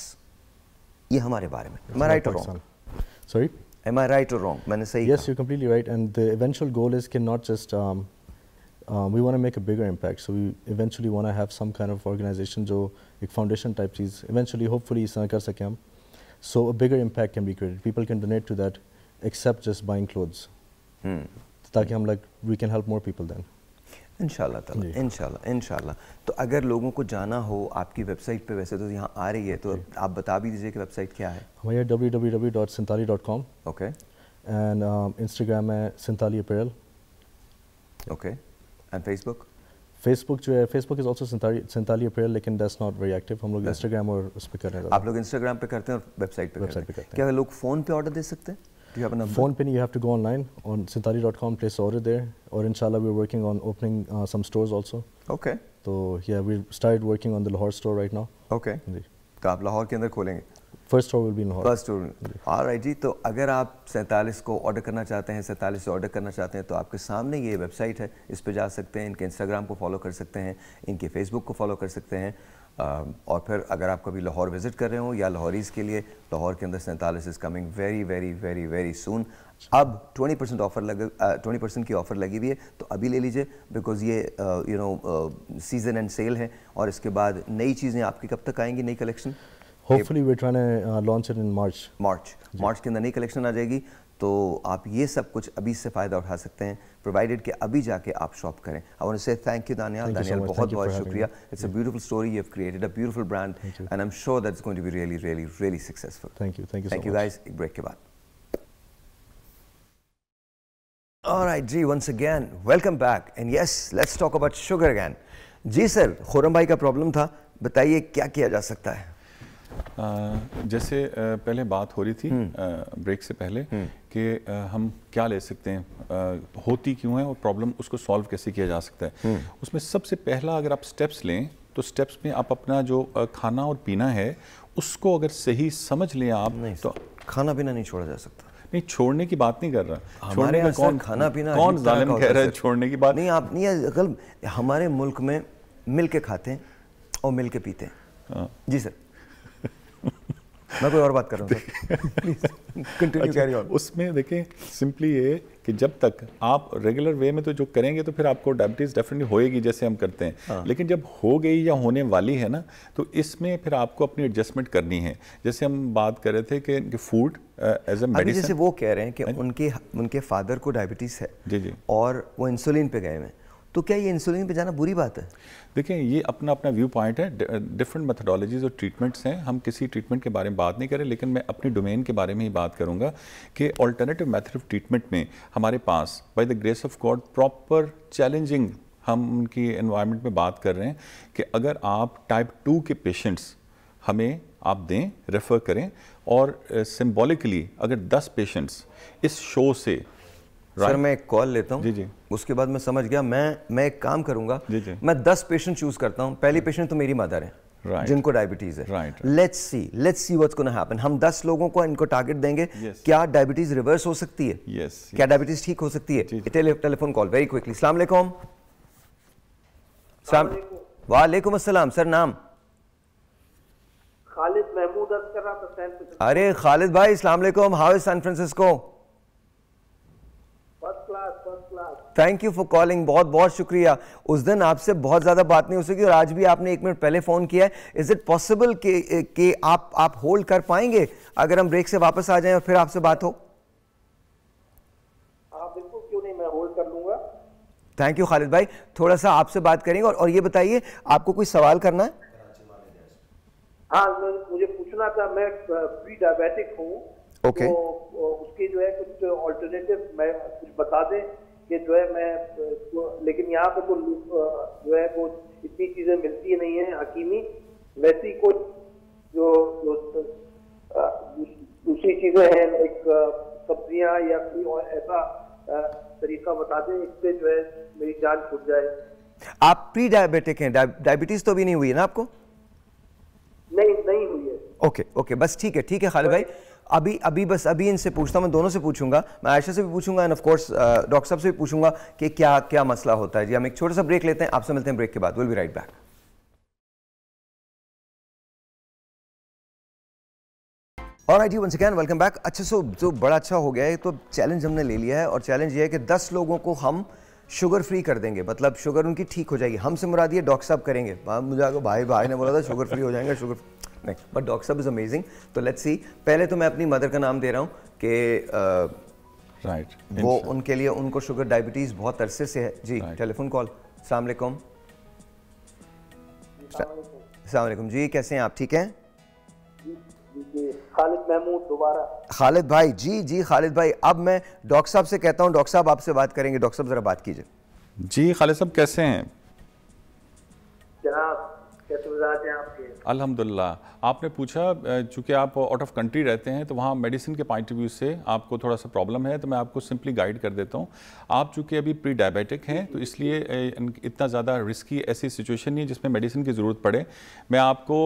ये हमारे बारे में. Am I right or wrong? Sorry? Am I right or wrong? मैंने सही Yes, you're completely right. And the eventual goal is not just we want to make a bigger impact. So we eventually want to have some kind of organization जो एक foundation type चीज़ eventually hopefully इस तरह कर सकें हम. So a bigger impact can be created. People can donate to that, except just buying clothes. ताकि हम we can help more people then. इंशाल्लाह ताला, इंशाल्लाह। तो अगर लोगों को जाना हो आपकी वेबसाइट पे, वैसे तो यहाँ आ रही है, तो आप बता भी दीजिए कि वेबसाइट क्या है। हमारी www.sintali.com ओके, एंड इंस्टाग्राम है Sintali apparel. Okay, and Facebook? Facebook जो है, Facebook is also Sintali apparel, लेकिन दैट्स नॉट वेरी एक्टिव। हम लोग इंस्टाग्राम और उस पर कर रहे हैं। आप लोग इंस्टाग्राम पे करते हैं और वेबसाइट पे करते हैं। क्या लोग फ़ोन पे ऑर्डर दे सकते हैं? Phone pin, you have to go online on sintali.com, place order there, or inshallah we're working on opening some stores also. Okay. So yeah, we started working on the Lahore store right now. Okay. तो आप लाहौर के अंदर खोलेंगे? First store will be in Lahore. First store. Alright जी, तो अगर आप 47 को order करना चाहते हैं, 47 से ऑर्डर करना चाहते हैं, तो आपके सामने ये वेबसाइट है, इस पे जा सकते हैं, इनके इंस्टाग्राम को फॉलो कर सकते हैं, इनके फेसबुक को फॉलो कर सकते हैं, और फिर अगर आप कभी लाहौर विज़िट कर रहे हो या लाहौरीज़ के लिए, लाहौर के अंदर 47 is coming very very very very soon. अब 20% ऑफ़र 20% की ऑफ़र लगी हुई है, तो अभी ले लीजिए, बिकॉज़ ये सीज़न एंड सेल है, और इसके बाद नई चीज़ें आपकी कब तक आएंगी, नई collection? Hopefully we're trying to launch it in March. मार्च के अंदर नई कलेक्शन आ जाएगी, तो आप ये सब कुछ अभी से फ़ायदा उठा सकते हैं, प्रोवाइडेड कि अभी जाके आप शॉप करें। I want to say thank you Daniyal, बहुत बहुत शुक्रिया। It's a beautiful story, you have created a beautiful brand, and I am sure that's going to be really really really successful. Thank you guys. एक break के बाद। Alright जी, once again welcome back, and yes, let's talk about sugar again. जी sir, Khurram भाई का problem था, बताइए क्या किया जा सकता है? जैसे पहले बात हो रही थी ब्रेक से पहले कि हम क्या ले सकते हैं, होती क्यों है और प्रॉब्लम उसको सॉल्व कैसे किया जा सकता है। उसमें सबसे पहला अगर आप स्टेप्स लें तो स्टेप्स में आप अपना जो खाना और पीना है उसको अगर सही समझ लें आप, तो खाना पीना नहीं छोड़ा जा सकता। नहीं, छोड़ने की बात नहीं कर रहा। हमारे यहाँ कौन खाना पीना, कौन जालिम कह रहा है छोड़ने की बात? नहीं, आप नहीं, अकल हमारे मुल्क में मिल के खाते हैं और मिल के पीते हैं। जी सर, मैं कोई और बात कर रहा हूँ, प्लीज कंटिन्यू कैरी ऑन। उसमें देखें सिंपली ये कि जब तक आप रेगुलर वे में तो जो करेंगे तो फिर आपको डायबिटीज़ डेफिनेटली होएगी जैसे हम करते हैं, लेकिन जब हो गई या होने वाली है ना, तो इसमें फिर आपको अपनी एडजस्टमेंट करनी है। जैसे हम बात कर रहे थे कि फूड एज ए मेडिसिन, जैसे वो कह रहे हैं कि उनके फादर को डायबिटीज़ है जी, और वो इंसुलिन पे गए हैं, तो क्या ये इंसुलिन पे जाना बुरी बात है? देखिए, ये अपना अपना व्यू पॉइंट है, डिफरेंट मेथडोलॉजीज और ट्रीटमेंट्स हैं। हम किसी ट्रीटमेंट के बारे में बात नहीं करें, लेकिन मैं अपनी डोमेन के बारे में ही बात करूंगा कि अल्टरनेटिव मेथड ऑफ ट्रीटमेंट में हमारे पास by the grace of God proper challenging, हम उनकी एनवायरनमेंट में बात कर रहे हैं कि अगर आप टाइप 2 के पेशेंट्स हमें आप दें, रेफ़र करें, और सिम्बॉलिकली अगर 10 पेशेंट्स इस शो से सर मैं एक कॉल लेता हूँ, जी, उसके बाद मैं समझ गया, मैं एक काम करूंगा, जी, मैं 10 पेशेंट चूज करता हूँ। पहली पेशेंट तो मेरी मदर है, जिनको डायबिटीज है। Let's see what's gonna happen. हम 10 लोगों को इनको टारगेट देंगे, क्या डायबिटीज रिवर्स हो सकती है? क्या डायबिटीज ठीक हो सकती है? Telephone call very quickly. अस्सलाम वालेकुम। वालेकुम अस्सलाम। सर नाम? खालिद महमूद अस्कर। अरे खालिद भाई, अस्सलाम वालेकुम। How is San Francisco? Thank you for calling, बहुत बहुत शुक्रिया। उस दिन आपसे बहुत ज़्यादा बात नहीं हो सकी और आज भी आपने 1 मिनट पहले फ़ोन किया है। इज़ इट पॉसिबल कि आप होल्ड कर पाएंगे अगर हम ब्रेक से वापस आ जाएं और फिर आपसे बात हो? बिल्कुल, क्यों नहीं, मैं होल्ड कर लूँगा। थैंक यू खालिद भाई, थोड़ा सा आपसे बात करेंगे। और ये बताइए, आपको कोई सवाल करना है? हाँ, मुझे पूछना था, मैं प्री डायबिटिक हूँ, ओके, तो उसके जो है कुछ ऑल्टरनेटिव मैं कुछ बता दें कि जो है मैं, लेकिन यहाँ पे तो जो है वो इतनी चीज़ें मिलती नहीं है हकीमी, वैसी कुछ जो दूसरी चीज़ें हैं, एक सब्जियां या कोई और ऐसा तरीका बता दें, इससे जो है मेरी जान छूट जाए। आप प्री डायबिटिक हैं, डायबिटीज तो भी नहीं हुई है ना आपको? नहीं हुई है। ओके ओके, बस ठीक है खालिद भाई, अभी इनसे पूछता हूं, मैं दोनों से पूछूंगा, मैं आयशा से भी पूछूंगा एंड ऑफ कोर्स डॉक्टर साहब से भी पूछूंगा कि क्या क्या मसला होता है। जी हम एक छोटा सा ब्रेक लेते हैं, आपसे मिलते हैं ब्रेक के बाद। Will be right back. Alright, once again welcome back. अच्छा, सो जो बड़ा अच्छा हो गया है, तो चैलेंज हमने ले लिया है और चैलेंज ये है कि 10 लोगों को हम शुगर फ्री कर देंगे, मतलब शुगर उनकी ठीक हो जाएगी। हमसे मुराद ये डॉक्टर साहब करेंगे। मुझे आगे भाई ने बोला था शुगर फ्री हो जाएंगे, शुगर नहीं, बट डॉक्टर साहब इज अमेजिंग। तो लेट्स सी, पहले तो मैं अपनी मदर का नाम दे रहा हूँ कि राइट वो उनके लिए, उनको शुगर डायबिटीज़ बहुत अरसे से है। जी टेलीफोन कॉल। अस्सलाम वालेकुम। अस्सलाम वालेकुम जी, कैसे हैं आप? ठीक हैं? खालिद महमूद दोबारा। खालिद भाई, जी खालिद भाई, अब मैं डॉक्टर साहब से कहता हूँ, डॉक्टर साहब आपसे बात करेंगे। डॉक्टर साहब जरा बात कीजिए। जी खालिद साहब कैसे हैं? जनाब कैसे मिजाज हैं आपके? अल्हम्दुलिल्लाह। आपने पूछा चूँकि आप आउट ऑफ कंट्री रहते हैं तो वहाँ मेडिसिन के पॉइंट ऑफ व्यू से आपको थोड़ा सा प्रॉब्लम है, तो मैं आपको सिंपली गाइड कर देता हूँ। आप चूँकि अभी प्री डायबिटिक हैं तो इसलिए इतना ज़्यादा रिस्की ऐसी सिचुएशन नहीं है जिसमें मेडिसिन की ज़रूरत पड़े। मैं आपको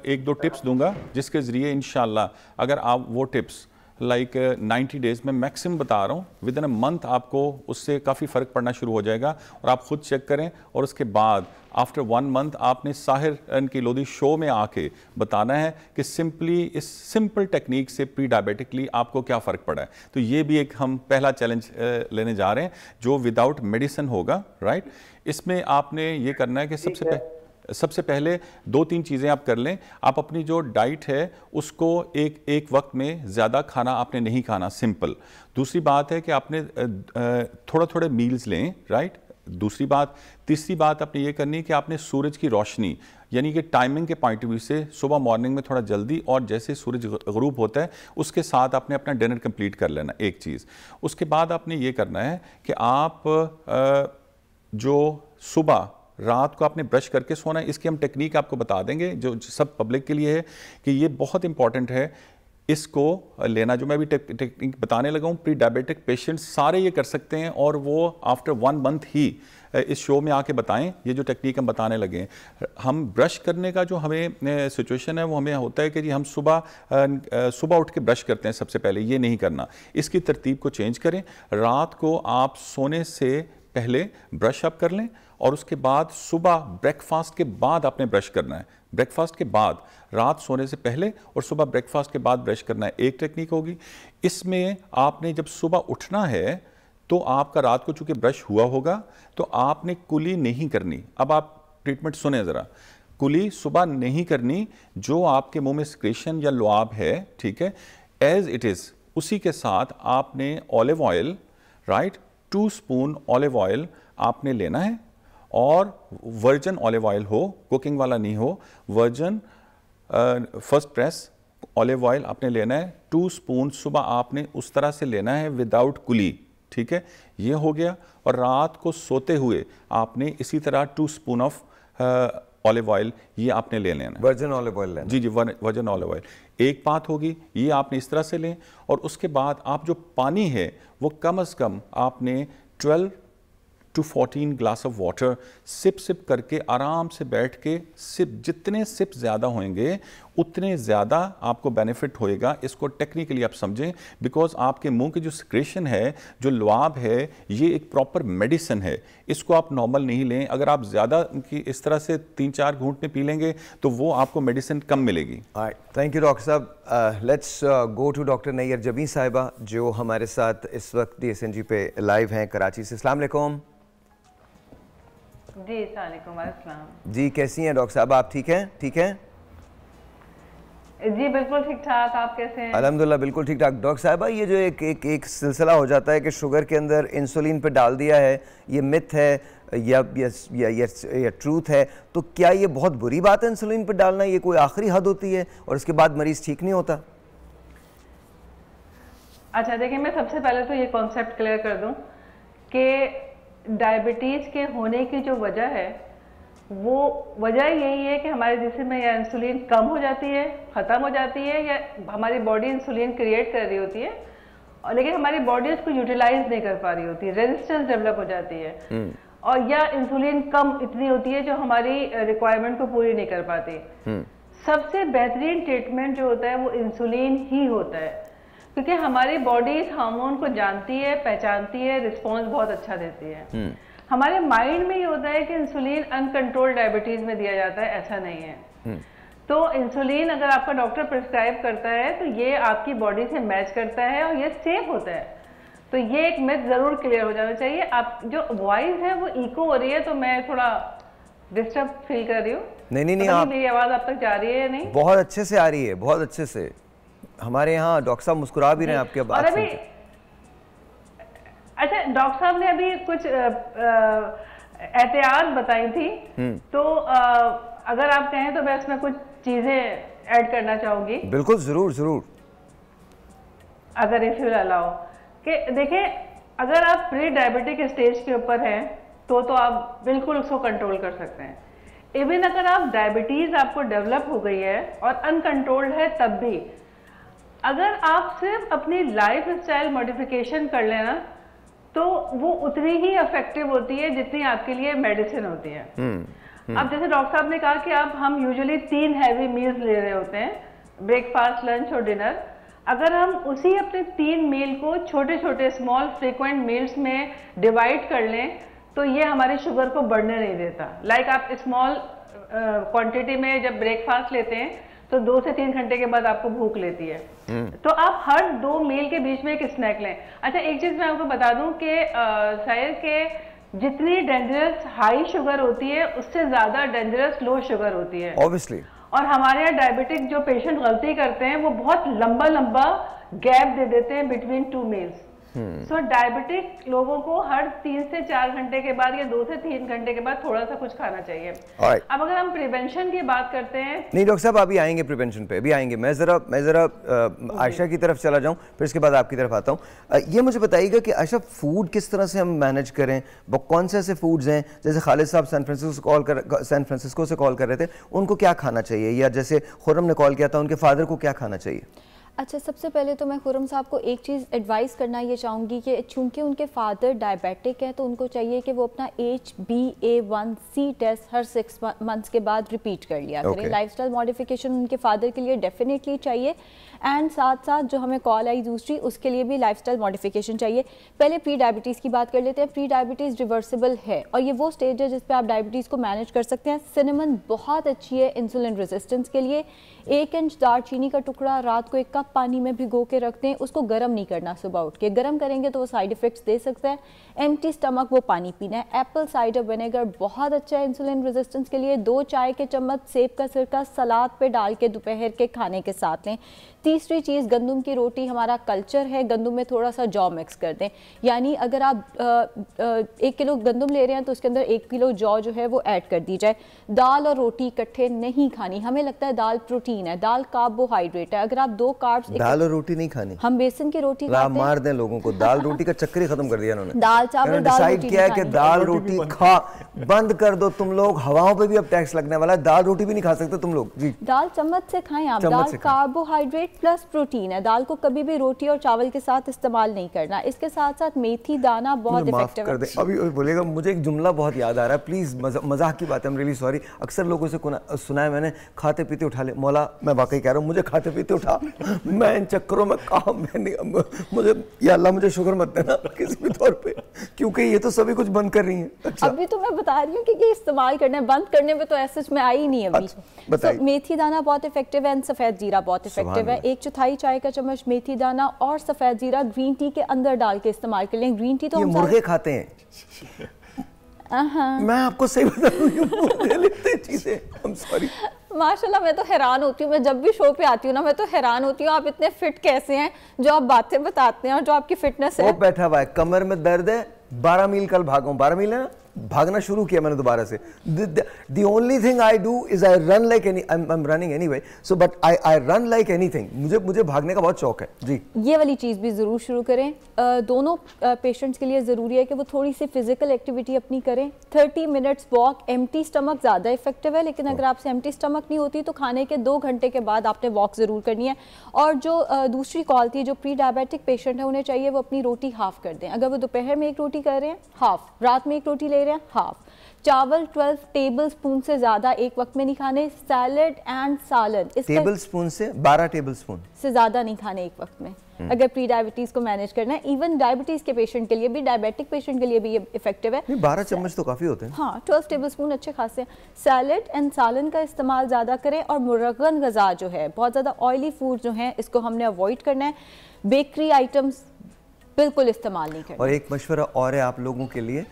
1-2 टिप्स दूंगा जिसके ज़रिए इंशाल्लाह अगर आप वो टिप्स लाइक 90 डेज़ में मैक्सिमम बता रहा हूँ, विद इन अ मंथ आपको उससे काफ़ी फ़र्क पड़ना शुरू हो जाएगा। और आप ख़ुद चेक करें और उसके बाद आफ्टर 1 मंथ आपने साहिर की लोधी शो में आके बताना है कि सिंपली इस सिंपल टेक्निक से प्री डायबिटिकली आपको क्या फ़र्क पड़ा है। तो ये भी एक हम पहला चैलेंज लेने जा रहे हैं जो विदाउट मेडिसिन होगा। राइट, इसमें आपने ये करना है कि सबसे पहले 2-3 चीज़ें आप कर लें। आप अपनी जो डाइट है उसको एक वक्त में ज़्यादा खाना आपने नहीं खाना, सिंपल। दूसरी बात है कि आपने थोड़े मील्स लें। राइट, दूसरी बात। तीसरी बात आपने ये करनी है कि आपने सूरज की रोशनी यानी कि टाइमिंग के पॉइंट ऑफ व्यू से सुबह मॉर्निंग में थोड़ा जल्दी और जैसे सूरज ग़रूब होता है उसके साथ आपने अपना डिनर कंप्लीट कर लेना, एक चीज़। उसके बाद आपने ये करना है कि आप जो सुबह रात को आपने ब्रश करके सोना है। इसकी हम टेक्निक आपको बता देंगे जो सब पब्लिक के लिए है कि ये बहुत इंपॉर्टेंट है इसको लेना। जो मैं भी टेक्निक बताने लगा हूँ, प्री डायबिटिक पेशेंट्स सारे ये कर सकते हैं और वो आफ्टर 1 मंथ ही इस शो में आके बताएं ये जो टेक्निक हम बताने लगे हैं। हम ब्रश करने का जो हमें सिचुएशन है वो हमें होता है कि जी हम सुबह उठ के ब्रश करते हैं सबसे पहले, ये नहीं करना। इसकी तरतीब को चेंज करें। रात को आप सोने से पहले ब्रश अप कर लें और उसके बाद सुबह ब्रेकफास्ट के बाद आपने ब्रश करना है। ब्रेकफास्ट के बाद, रात सोने से पहले और सुबह ब्रेकफास्ट के बाद ब्रश करना है, एक टेक्निक होगी। इसमें आपने जब सुबह उठना है तो आपका रात को चूंकि ब्रश हुआ होगा तो आपने कुली नहीं करनी। अब आप ट्रीटमेंट सुने ज़रा, कुली सुबह नहीं करनी। जो आपके मुंह में सिक्रेशन या लुआब है, ठीक है, एज इट इज़ उसी के साथ आपने olive oil, right, 2 spoon olive oil आपने लेना है और वर्जन ऑलिव ऑयल हो, कुकिंग वाला नहीं हो, version first press olive oil आपने लेना है। 2 स्पून सुबह आपने उस तरह से लेना है विदाउट कुली, ठीक है, ये हो गया। और रात को सोते हुए आपने इसी तरह 2 स्पून ऑफ ऑलिव ऑयल ये आपने ले लेना, वर्जन ऑलिव ऑयल लेना। जी वर्जन ऑलिव ऑयल। एक बात होगी, ये आपने इस तरह से लें। और उसके बाद आप जो पानी है वो कम से कम आपने 12 to 14 glass of water sip करके आराम से बैठ के सिप, जितने सिप ज़्यादा होंगे उतने ज़्यादा आपको बेनिफिट होएगा। इसको टेक्निकली आप समझें, बिकॉज आपके मुंह की जो सिक्रेशन है, जो लुआब है, ये एक प्रॉपर मेडिसिन है। इसको आप नॉर्मल नहीं लें। अगर आप ज़्यादा की इस तरह से 3-4 घूंट में पी लेंगे तो वो आपको मेडिसिन कम मिलेगी। थैंक यू डॉक्टर साहब। Let's go to doctor Nayyar Jabeen साहिबा जो हमारे साथ इस वक्त DSNG पे लाइव हैं कराची से। अस्सलाम वालेकुम। जी अस्सलाम। जी कैसी हैं डॉक्टर साहब, आप ठीक हैं? ठीक हैं जी, बिल्कुल ठीक ठाक। आप कैसे हैं? अल्हम्दुलिल्लाह बिल्कुल ठीक ठाक। डॉक्टर साहबा, ये जो एक सिलसिला हो जाता है कि शुगर के अंदर इंसुलिन पे डाल दिया है, ये मिथ है या ट्रूथ है, तो क्या ये बहुत बुरी बात है इंसुलिन पे डालना? ये कोई आखिरी हद होती है और इसके बाद मरीज ठीक नहीं होता? अच्छा देखिए, मैं सबसे पहले तो ये कॉन्सेप्ट क्लियर कर दूं कि डायबिटीज़ के होने की जो वजह है वो वजह यही है कि हमारे जिस्म में या इंसुलिन कम हो जाती है, ख़त्म हो जाती है, या हमारी बॉडी इंसुलिन क्रिएट कर रही होती है और लेकिन हमारी बॉडी उसको यूटिलाइज नहीं कर पा रही होती है, रेजिस्टेंस डेवलप हो जाती है, और या इंसुलिन कम इतनी होती है जो हमारी रिक्वायरमेंट को पूरी नहीं कर पाती। सबसे बेहतरीन ट्रीटमेंट जो होता है वो इंसुलिन ही होता है, क्योंकि हमारी बॉडी इस हार्मोन को जानती है, पहचानती है, रिस्पॉन्स बहुत अच्छा देती है। हमारे माइंड में ये होता है कि इंसुलिन अनकंट्रोल्ड डायबिटीज में दिया जाता है, ऐसा नहीं है। तो इंसुलिन अगर आपका डॉक्टर प्रिस्क्राइब करता है तो ये आपकी बॉडी से मैच करता है और ये सेफ होता है। तो ये एक मिथ जरूर क्लियर हो जाना चाहिए। आप जो वॉइस है वो इको हो रही है, तो मैं थोड़ा डिस्टर्ब फील कर रही हूँ। नहीं, आप मेरी आवाज आप तक जा रही है या नहीं? बहुत अच्छे से आ रही है, बहुत अच्छे से। हमारे यहाँ डॉक्टर साहब मुस्कुरा भी रहे हैं आपके बात सुन के। अच्छा, डॉक्टर साहब ने अभी कुछ एहतियात बताई थी, तो अगर आप कहें तो मैं इसमें कुछ चीजें ऐड करना चाहूंगी। बिल्कुल, जरूर जरूर, अगर इफ यू अलाउ। कि देखिए, अगर आप प्री डायबिटिक स्टेज के ऊपर हैं तो आप बिल्कुल उसको कंट्रोल कर सकते हैं। इवन अगर आप डायबिटीज आपको डेवलप हो गई है और अनकंट्रोल्ड है तब भी, अगर आप सिर्फ अपनी लाइफ स्टाइल मॉडिफिकेशन कर लेना तो वो उतनी ही इफेक्टिव होती है जितनी आपके लिए मेडिसिन होती है। अब जैसे डॉक्टर साहब ने कहा कि हम यूजुअली 3 हैवी मील्स ले रहे होते हैं, ब्रेकफास्ट, लंच और डिनर। अगर हम उसी अपने 3 मील को छोटे छोटे स्मॉल फ्रीक्वेंट मील्स में डिवाइड कर लें तो ये हमारी शुगर को बढ़ने नहीं देता। लाइक आप स्मॉल क्वांटिटी में जब ब्रेकफास्ट लेते हैं तो 2 से 3 घंटे के बाद आपको भूख लेती है, तो आप हर 2 मील के बीच में एक स्नैक लें। अच्छा, एक चीज मैं आपको बता दूं कि शायद के जितनी डेंजरस हाई शुगर होती है उससे ज्यादा डेंजरस लो शुगर होती है, ऑब्वियसली। और हमारे यहाँ डायबिटिक जो पेशेंट गलती करते हैं वो बहुत लंबा लंबा गैप दे देते हैं बिटवीन 2 मील्स। सो डायबिटिक लोगों को हर 3 से 4 घंटे के बाद या 2 से 3 घंटे के बाद थोड़ा सा कुछ खाना चाहिए। अब अगर हम प्रिवेंशन की बात करते हैं, नहीं डॉक्टर साहब अभी आएंगे, प्रिवेंशन पे अभी आएंगे। मैं जरा आयशा की तरफ चला जाऊं, फिर इसके बाद आपकी तरफ आता हूं। ये मुझे बताइएगा कि आयशा, फूड किस तरह से हम मैनेज करें? वो कौन से ऐसे फूड्स हैं, जैसे खालिद साहब सैन फ्रांसिस्को से कॉल कर रहे थे, उनको क्या खाना चाहिए, या जैसे खुर्रम ने कॉल किया था उनके फादर को क्या खाना चाहिए? अच्छा, सबसे पहले तो मैं खुर्रम साहब को एक चीज़ एडवाइस करना ये चाहूँगी कि चूंकि उनके फादर डायबिटिक है तो उनको चाहिए कि वो अपना HbA1c टेस्ट हर 6 मंथ्स के बाद रिपीट कर लिया करें। लाइफस्टाइल मॉडिफिकेशन उनके फादर के लिए डेफिनेटली चाहिए, एंड साथ साथ जो हमें कॉल आई दूसरी, उसके लिए भी लाइफस्टाइल मॉडिफिकेशन चाहिए। पहले प्री डायबिटीज़ की बात कर लेते हैं। प्री डायबिटीज़ रिवर्सिबल है और ये वो स्टेज है जिस पे आप डायबिटीज़ को मैनेज कर सकते हैं। सिनेमन बहुत अच्छी है इंसुलिन रेजिस्टेंस के लिए। 1 इंच दालचीनी का टुकड़ा रात को 1 कप पानी में भिगो के रखते हैं, उसको गर्म नहीं करना, सुबह उठ के गर्म करेंगे तो वो साइड इफेक्ट्स दे सकता है। एम्प्टी स्टमक वो पानी पीना है। एप्पल साइडर विनेगर बहुत अच्छा है इंसुलिन रेजिस्टेंस के लिए। 2 चाय के चम्मच सेब का सिरका सलाद पे डाल के दोपहर के खाने के साथ लें। तीसरी चीज़, गंदम की रोटी हमारा कल्चर है, गंदम में थोड़ा सा जौ मिक्स कर दें। यानी अगर आप 1 किलो गंदम ले रहे हैं तो उसके अंदर 1 किलो जौ जो है वो ऐड कर दी जाए। दाल और रोटी इकट्ठे नहीं खानी। हमें लगता है दाल प्रोटीन है, दाल कार्बोहाइड्रेट है। अगर आप 2 कार्ब्स, दाल और रोटी नहीं खानी। हम बेसन की रोटी खाते हैं। मार दें लोगों को, दाल रोटी का चक्कर ही खत्म कर दिया इन्होंने। दाल चावल डिसाइड किया है कि दाल रोटी खा बंद कर दो तुम लोग। हवाओं पे भी अब टैक्स लगने वाला है, दाल रोटी भी नहीं खा सकते तुम लोग जी। दाल चम्मच से खाएं आप। दाल कार्बोहाइड्रेट प्लस प्रोटीन है। दाल को कभी भी रोटी और चावल के साथ इस्तेमाल नहीं करना। इसके साथ साथ मेथी दाना बहुत इफेक्टिव है। अभी बोलेगा, मुझे एक जुमला बहुत याद आ रहा है, प्लीज मजाक की बात है, आई एम रियली सॉरी। अक्सर लोगों से सुना है मैंने, खाते पीते उठा ले। मौला मैं वाकई कह रहा हूँ, मुझे खाते पीते उठा, मैं इन चक्करों में कहा, मुझे या अल्लाह मुझे शुगर मत देना किसी भी तौर पे, क्योंकि ये तो सभी कुछ बंद कर रही हैं। अच्छा। अभी तो मैं बता रही हूँ कि ये इस्तेमाल करना है, बंद करने में तो ऐसे में आई नहीं अभी। अच्छा, मेथी दाना बहुत इफेक्टिव है, सफेद जीरा बहुत इफेक्टिव है। 1/4 चाय का चम्मच मेथी दाना और सफेद जीरा ग्रीन टी के अंदर डाल के इस्तेमाल कर लें। ग्रीन टी तो हम मुर्गे खाते हैं। मैं आपको सही बता रही हूँ चीजें, I'm sorry। माशाल्लाह, मैं तो हैरान होती हूँ। मैं जब भी शो पे आती हूँ ना, मैं तो हैरान होती हूँ आप इतने फिट कैसे हैं, जो आप बातें बताते हैं और जो आपकी फिटनेस है। वो बैठा हुआ है, कमर में दर्द है, 12 मील कल भागा हूँ। 12 मील है ना, भागना शुरू किया मैंने दोबारा से। The only thing I do is I run like I'm running anyway, so but I run like anything. मुझे भागने का बहुत शौक है जी। ये वाली चीज़ भी ज़रूर शुरू करें। दोनों पेशेंट्स के लिए ज़रूरी है कि वो थोड़ी सी फिजिकल एक्टिविटी अपनी करें। 30 मिनट्स वॉक, एम्प्टी स्टमक ज़्यादा इफेक्टिव है, लेकिन अगर आपसे एम्प्टी स्टमक नहीं होती तो खाने के 2 घंटे के बाद आपने वॉक ज़रूर करनी है। और जो दूसरी कॉल थी, जो प्री डायबिटिक पेशेंट है उन्हें चाहिए वो अपनी रोटी हाफ कर दें। अगर वो दोपहर में 1 रोटी कर रहे हैं हाफ, रात में 1 रोटी ले रहे हैं हाफ। चावल 12 टेबल स्पून से ज़्यादा एक वक्त में नहीं खाने। सैलड एंड सालन टेबल स्पून से 12 टेबल स्पून से ज़्यादा नहीं खाने एक वक्त में, अगर प्री डायबिटीज़ को मैनेज करना है। इवन डायबिटीज़ के पेशेंट के लिए भी, डायबिटिक पेशेंट के लिए भी ये इफेक्टिव है। 12 चम्मच तो काफ़ी होते हैं। हाँ, 12 टेबल स्पून अच्छे खासे हैं। सैलड एंड सालन का इस्तेमाल ज़्यादा करें। और मुरगन गज़ा जो है, बहुत ज़्यादा ऑयली फूड जो हैं, इसको हमने अवॉइड करना है। बेकरी आइटम्स बिल्कुल इस्तेमाल नहीं करना। और एक मशवरा और है आप लोगों के लिए,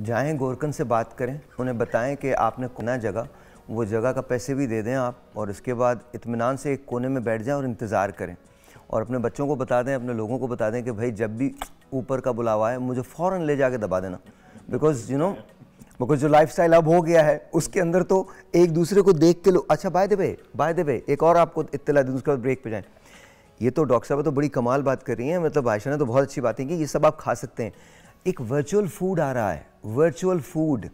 जाएं गोरकन से बात करें, उन्हें बताएं कि आपने कोना जगह, वो जगह का पैसे भी दे दें आप, और उसके बाद इत्मीनान से एक कोने में बैठ जाएं और इंतज़ार करें। और अपने बच्चों को बता दें, अपने लोगों को बता दें कि भाई जब भी ऊपर का बुलावा है मुझे फ़ौरन ले जाके दबा देना, बिकॉज बिकॉज जो लाइफस्टाइल अब हो गया है उसके अंदर तो एक दूसरे को देख के लोग। अच्छा बाय द वे एक और आपको इत्तला दूँ, उसके बाद ब्रेक पे जाएं। ये तो डॉक्टर साहब तो बड़ी कमाल बात कर रही हैं, मतलब आयशा ने तो बहुत अच्छी बातें की, ये सब आप खा सकते हैं। एक वर्चुअल फूड आ रहा है, वर्चुअल फूड,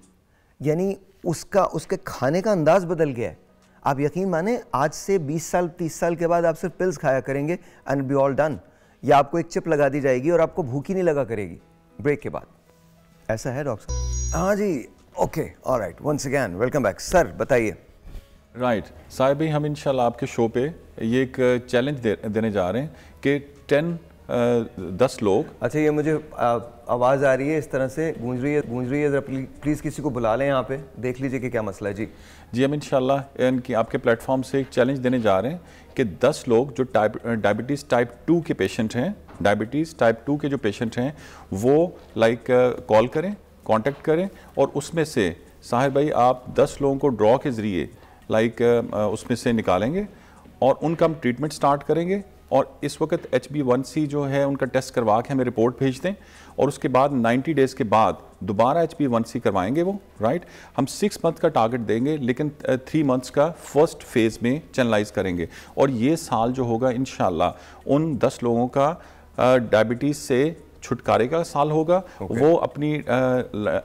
यानी उसके खाने का अंदाज बदल गया है। आप यकीन माने आज से 20 साल 30 साल के बाद आप सिर्फ पिल्स खाया करेंगे एंड बी ऑल डन, या आपको एक चिप लगा दी जाएगी और आपको भूख ही नहीं लगा करेगी ब्रेक के बाद। ऐसा है डॉक्टर साहब? हाँ जी, okay, alright, once again welcome back. Sir बताइए। राइट साहिब भाई, हम इंशाल्लाह आपके शो पे ये एक चैलेंज देने जा रहे हैं कि 10 लोग। अच्छा, ये मुझे आवाज़ आ रही है इस तरह से गूंज रही है, ज़रा प्लीज़ किसी को बुला लें यहाँ पे, देख लीजिए कि क्या मसला है। जी हम इंशाल्लाह इनकी आपके प्लेटफॉर्म से एक चैलेंज देने जा रहे हैं कि 10 लोग जो डायबिटीज़ टाइप 2 के पेशेंट हैं, डायबिटीज़ टाइप 2 के जो पेशेंट हैं, वो कॉल करें, कांटेक्ट करें, और उसमें से साहिब भाई आप 10 लोगों को ड्रॉ के ज़रिए उसमें से निकालेंगे और उनका हम ट्रीटमेंट स्टार्ट करेंगे। और इस वक्त HbA1c जो है उनका टेस्ट करवा के हमें रिपोर्ट भेज दें, और उसके बाद 90 डेज़ के बाद दोबारा HbA1c करवाएंगे वो, राइट। हम 6 मंथ का टारगेट देंगे, लेकिन 3 मंथ्स का फर्स्ट फेज़ में चैनलाइज करेंगे। और ये साल जो होगा इंशाल्लाह उन 10 लोगों का डायबिटीज़ से छुटकारे का साल होगा। वो अपनी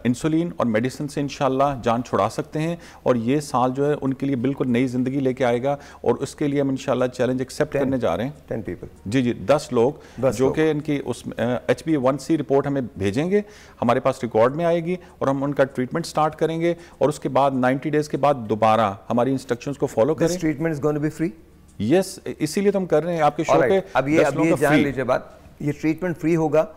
इंसुलिन और मेडिसिन से इंशाल्लाह जान छुड़ा सकते हैं, और ये साल जो है उनके लिए बिल्कुल नई ज़िंदगी लेके आएगा। और उसके लिए हम इंशाल्लाह चैलेंज एक्सेप्ट करने जा रहे हैं। 10 पीपल, जी 10 लोग जो कि इनकी उस HbA1c रिपोर्ट हमें भेजेंगे, हमारे पास रिकॉर्ड में आएगी, और हम उनका ट्रीटमेंट स्टार्ट करेंगे। और उसके बाद 90 डेज़ के बाद दोबारा हमारी इंस्ट्रक्शंस को फॉलो करें। Treatment is going to be free? Yes, इसीलिए तो हम कर रहे हैं आपके शो पे। अब ये जान लीजिए बात, ये ट्रीटमेंट फ्री होगा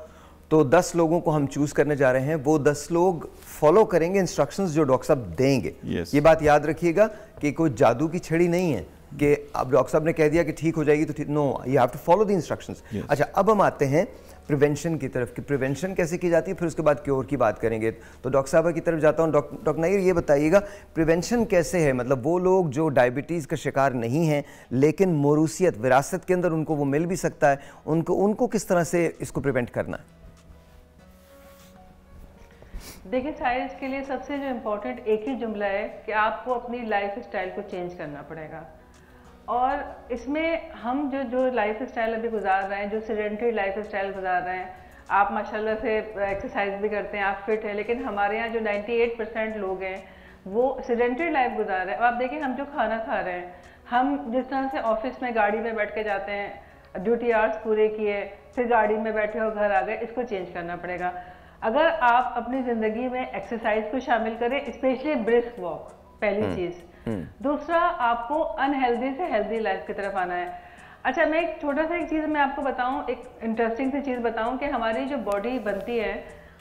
तो 10 लोगों को हम चूज करने जा रहे हैं। वो 10 लोग फॉलो करेंगे इंस्ट्रक्शंस जो डॉक्टर साहब देंगे। ये बात याद रखिएगा कि कोई जादू की छड़ी नहीं है कि अब डॉक्टर साहब ने कह दिया कि ठीक हो जाएगी तो ठीक, no, you have to follow the instructions. अच्छा, अब हम आते हैं प्रिवेंशन की तरफ कि प्रिवेंशन कैसे की जाती है, फिर उसके बाद क्योर की बात करेंगे। तो डॉक्टर साहब की तरफ जाता हूँ। डॉक्टर नईर, ये बताइएगा प्रिवेंशन कैसे है, मतलब वो लोग जो डायबिटीज़ का शिकार नहीं हैं लेकिन मौरूसियत, विरासत के अंदर उनको वो मिल भी सकता है, उनको किस तरह से इसको प्रिवेंट करना है? देखिए शायद इसके लिए सबसे जो इम्पोर्टेंट एक ही जुमला है कि आपको अपनी लाइफ स्टाइल को चेंज करना पड़ेगा। और इसमें हम जो लाइफ स्टाइल अभी गुजार रहे हैं, जो सेडेंटरी लाइफ स्टाइल गुजार रहे हैं, आप माशाल्लाह से एक्सरसाइज भी करते हैं, आप फिट हैं, लेकिन हमारे यहाँ जो 98% लोग हैं वो सेडेंटरी लाइफ गुजार रहे हैं। अब आप देखिए हम जो खाना खा रहे हैं, हम जिस तरह से ऑफिस में गाड़ी में बैठ के जाते हैं, ड्यूटी आवर्स पूरे किए, फिर गाड़ी में बैठे हो घर आ गए, इसको चेंज करना पड़ेगा। अगर आप अपनी ज़िंदगी में एक्सरसाइज को शामिल करें, स्पेशली ब्रिस्क वॉक, पहली चीज़। दूसरा, आपको अनहेल्दी से हेल्दी लाइफ की तरफ आना है। अच्छा, मैं एक छोटा सा एक चीज़ मैं आपको बताऊं, एक इंटरेस्टिंग सी चीज़ बताऊं कि हमारी जो बॉडी बनती है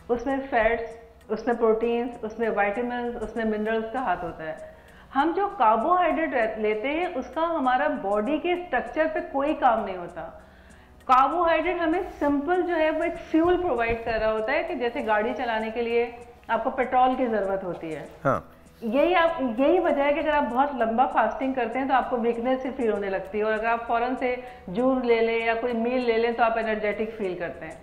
उसमें फैट्स, उसमें प्रोटीन्स, उसमें वाइटामिन, उसमें मिनरल्स का हाथ होता है। हम जो कार्बोहाइड्रेट लेते हैं उसका हमारा बॉडी के स्ट्रक्चर पे कोई काम नहीं होता। कार्बोहाइड्रेट हमें सिंपल जो है वो एक फ्यूल प्रोवाइड कर रहा होता है कि जैसे गाड़ी चलाने के लिए आपको पेट्रोल की ज़रूरत होती है। हाँ। यही वजह है कि अगर आप बहुत लंबा फास्टिंग करते हैं तो आपको वीकनेस से फील होने लगती है, और अगर आप फ़ौरन से जूस ले लें या कोई मील ले लें तो आप एनर्जेटिक फील करते हैं।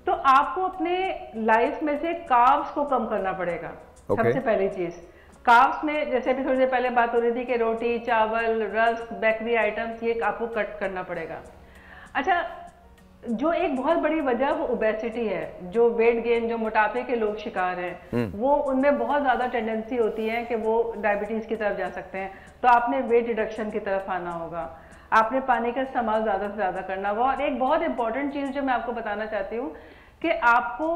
तो आपको अपने लाइफ में से कार्ब्स को कम करना पड़ेगा। सबसे पहली चीज कार्ब्स में, जैसे अभी थोड़ी देर पहले बात हो रही थी कि रोटी, चावल, रस्क, बेकरी आइटम्स, ये आपको कट करना पड़ेगा। अच्छा, जो एक बहुत बड़ी वजह वो ओबेसिटी है, जो वेट गेन, जो मोटापे के लोग शिकार हैं, वो उनमें बहुत ज्यादा टेंडेंसी होती है कि वो डायबिटीज की तरफ जा सकते हैं। तो आपने वेट रिडक्शन की तरफ आना होगा, आपने पानी का इस्तेमाल ज्यादा से ज्यादा करना होगा। और एक बहुत इंपॉर्टेंट चीज जो मैं आपको बताना चाहती हूँ कि आपको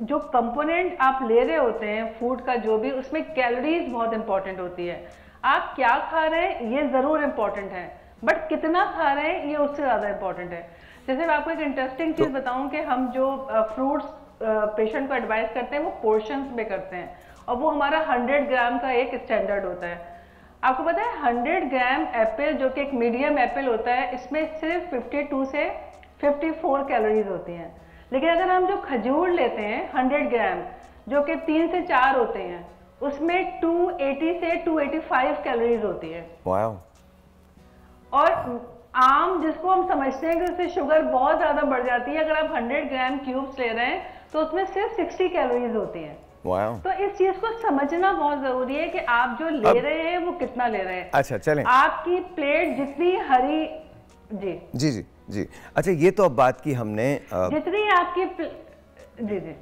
जो कंपोनेंट आप ले रहे होते हैं फूड का, जो भी, उसमें कैलोरीज बहुत इंपॉर्टेंट होती है। आप क्या खा रहे हैं ये जरूर इंपॉर्टेंट है, बट कितना खा रहे हैं ये उससे ज्यादा इंपॉर्टेंट है। जैसे मैं आपको एक इंटरेस्टिंग चीज बताऊं कि हम जो फ्रूट्स पेशेंट को एडवाइस करते हैं वो पोर्शंस में करते हैं, और वो हमारा 100 ग्राम का एक स्टैंडर्ड होता है। आपको पता है 100 ग्राम एप्पल, जो कि एक मीडियम एप्पल होता है, इसमें सिर्फ 52 से 54 कैलोरीज होती हैं। लेकिन अगर हम जो खजूर लेते हैं 100 ग्राम, जो कि 3 से 4 होते हैं, उसमें 280 से 285 कैलोरीज होती है। वाओ। और आम, जिसको हम समझते हैं कि उससे शुगर बहुत ज्यादा बढ़ जाती है, अगर आप 100 ग्राम क्यूब्स ले रहे हैं तो उसमें सिर्फ 60 कैलोरीज होती हैं। वाओ। तो इस चीज को समझना बहुत जरूरी है कि आप जो ले रहे हैं वो कितना ले रहे हैं। अच्छा चलें, आपकी प्लेट जितनी हरी, जी जी जी जी, अच्छा ये तो अब बात की हमने जितनी आपकी जी जी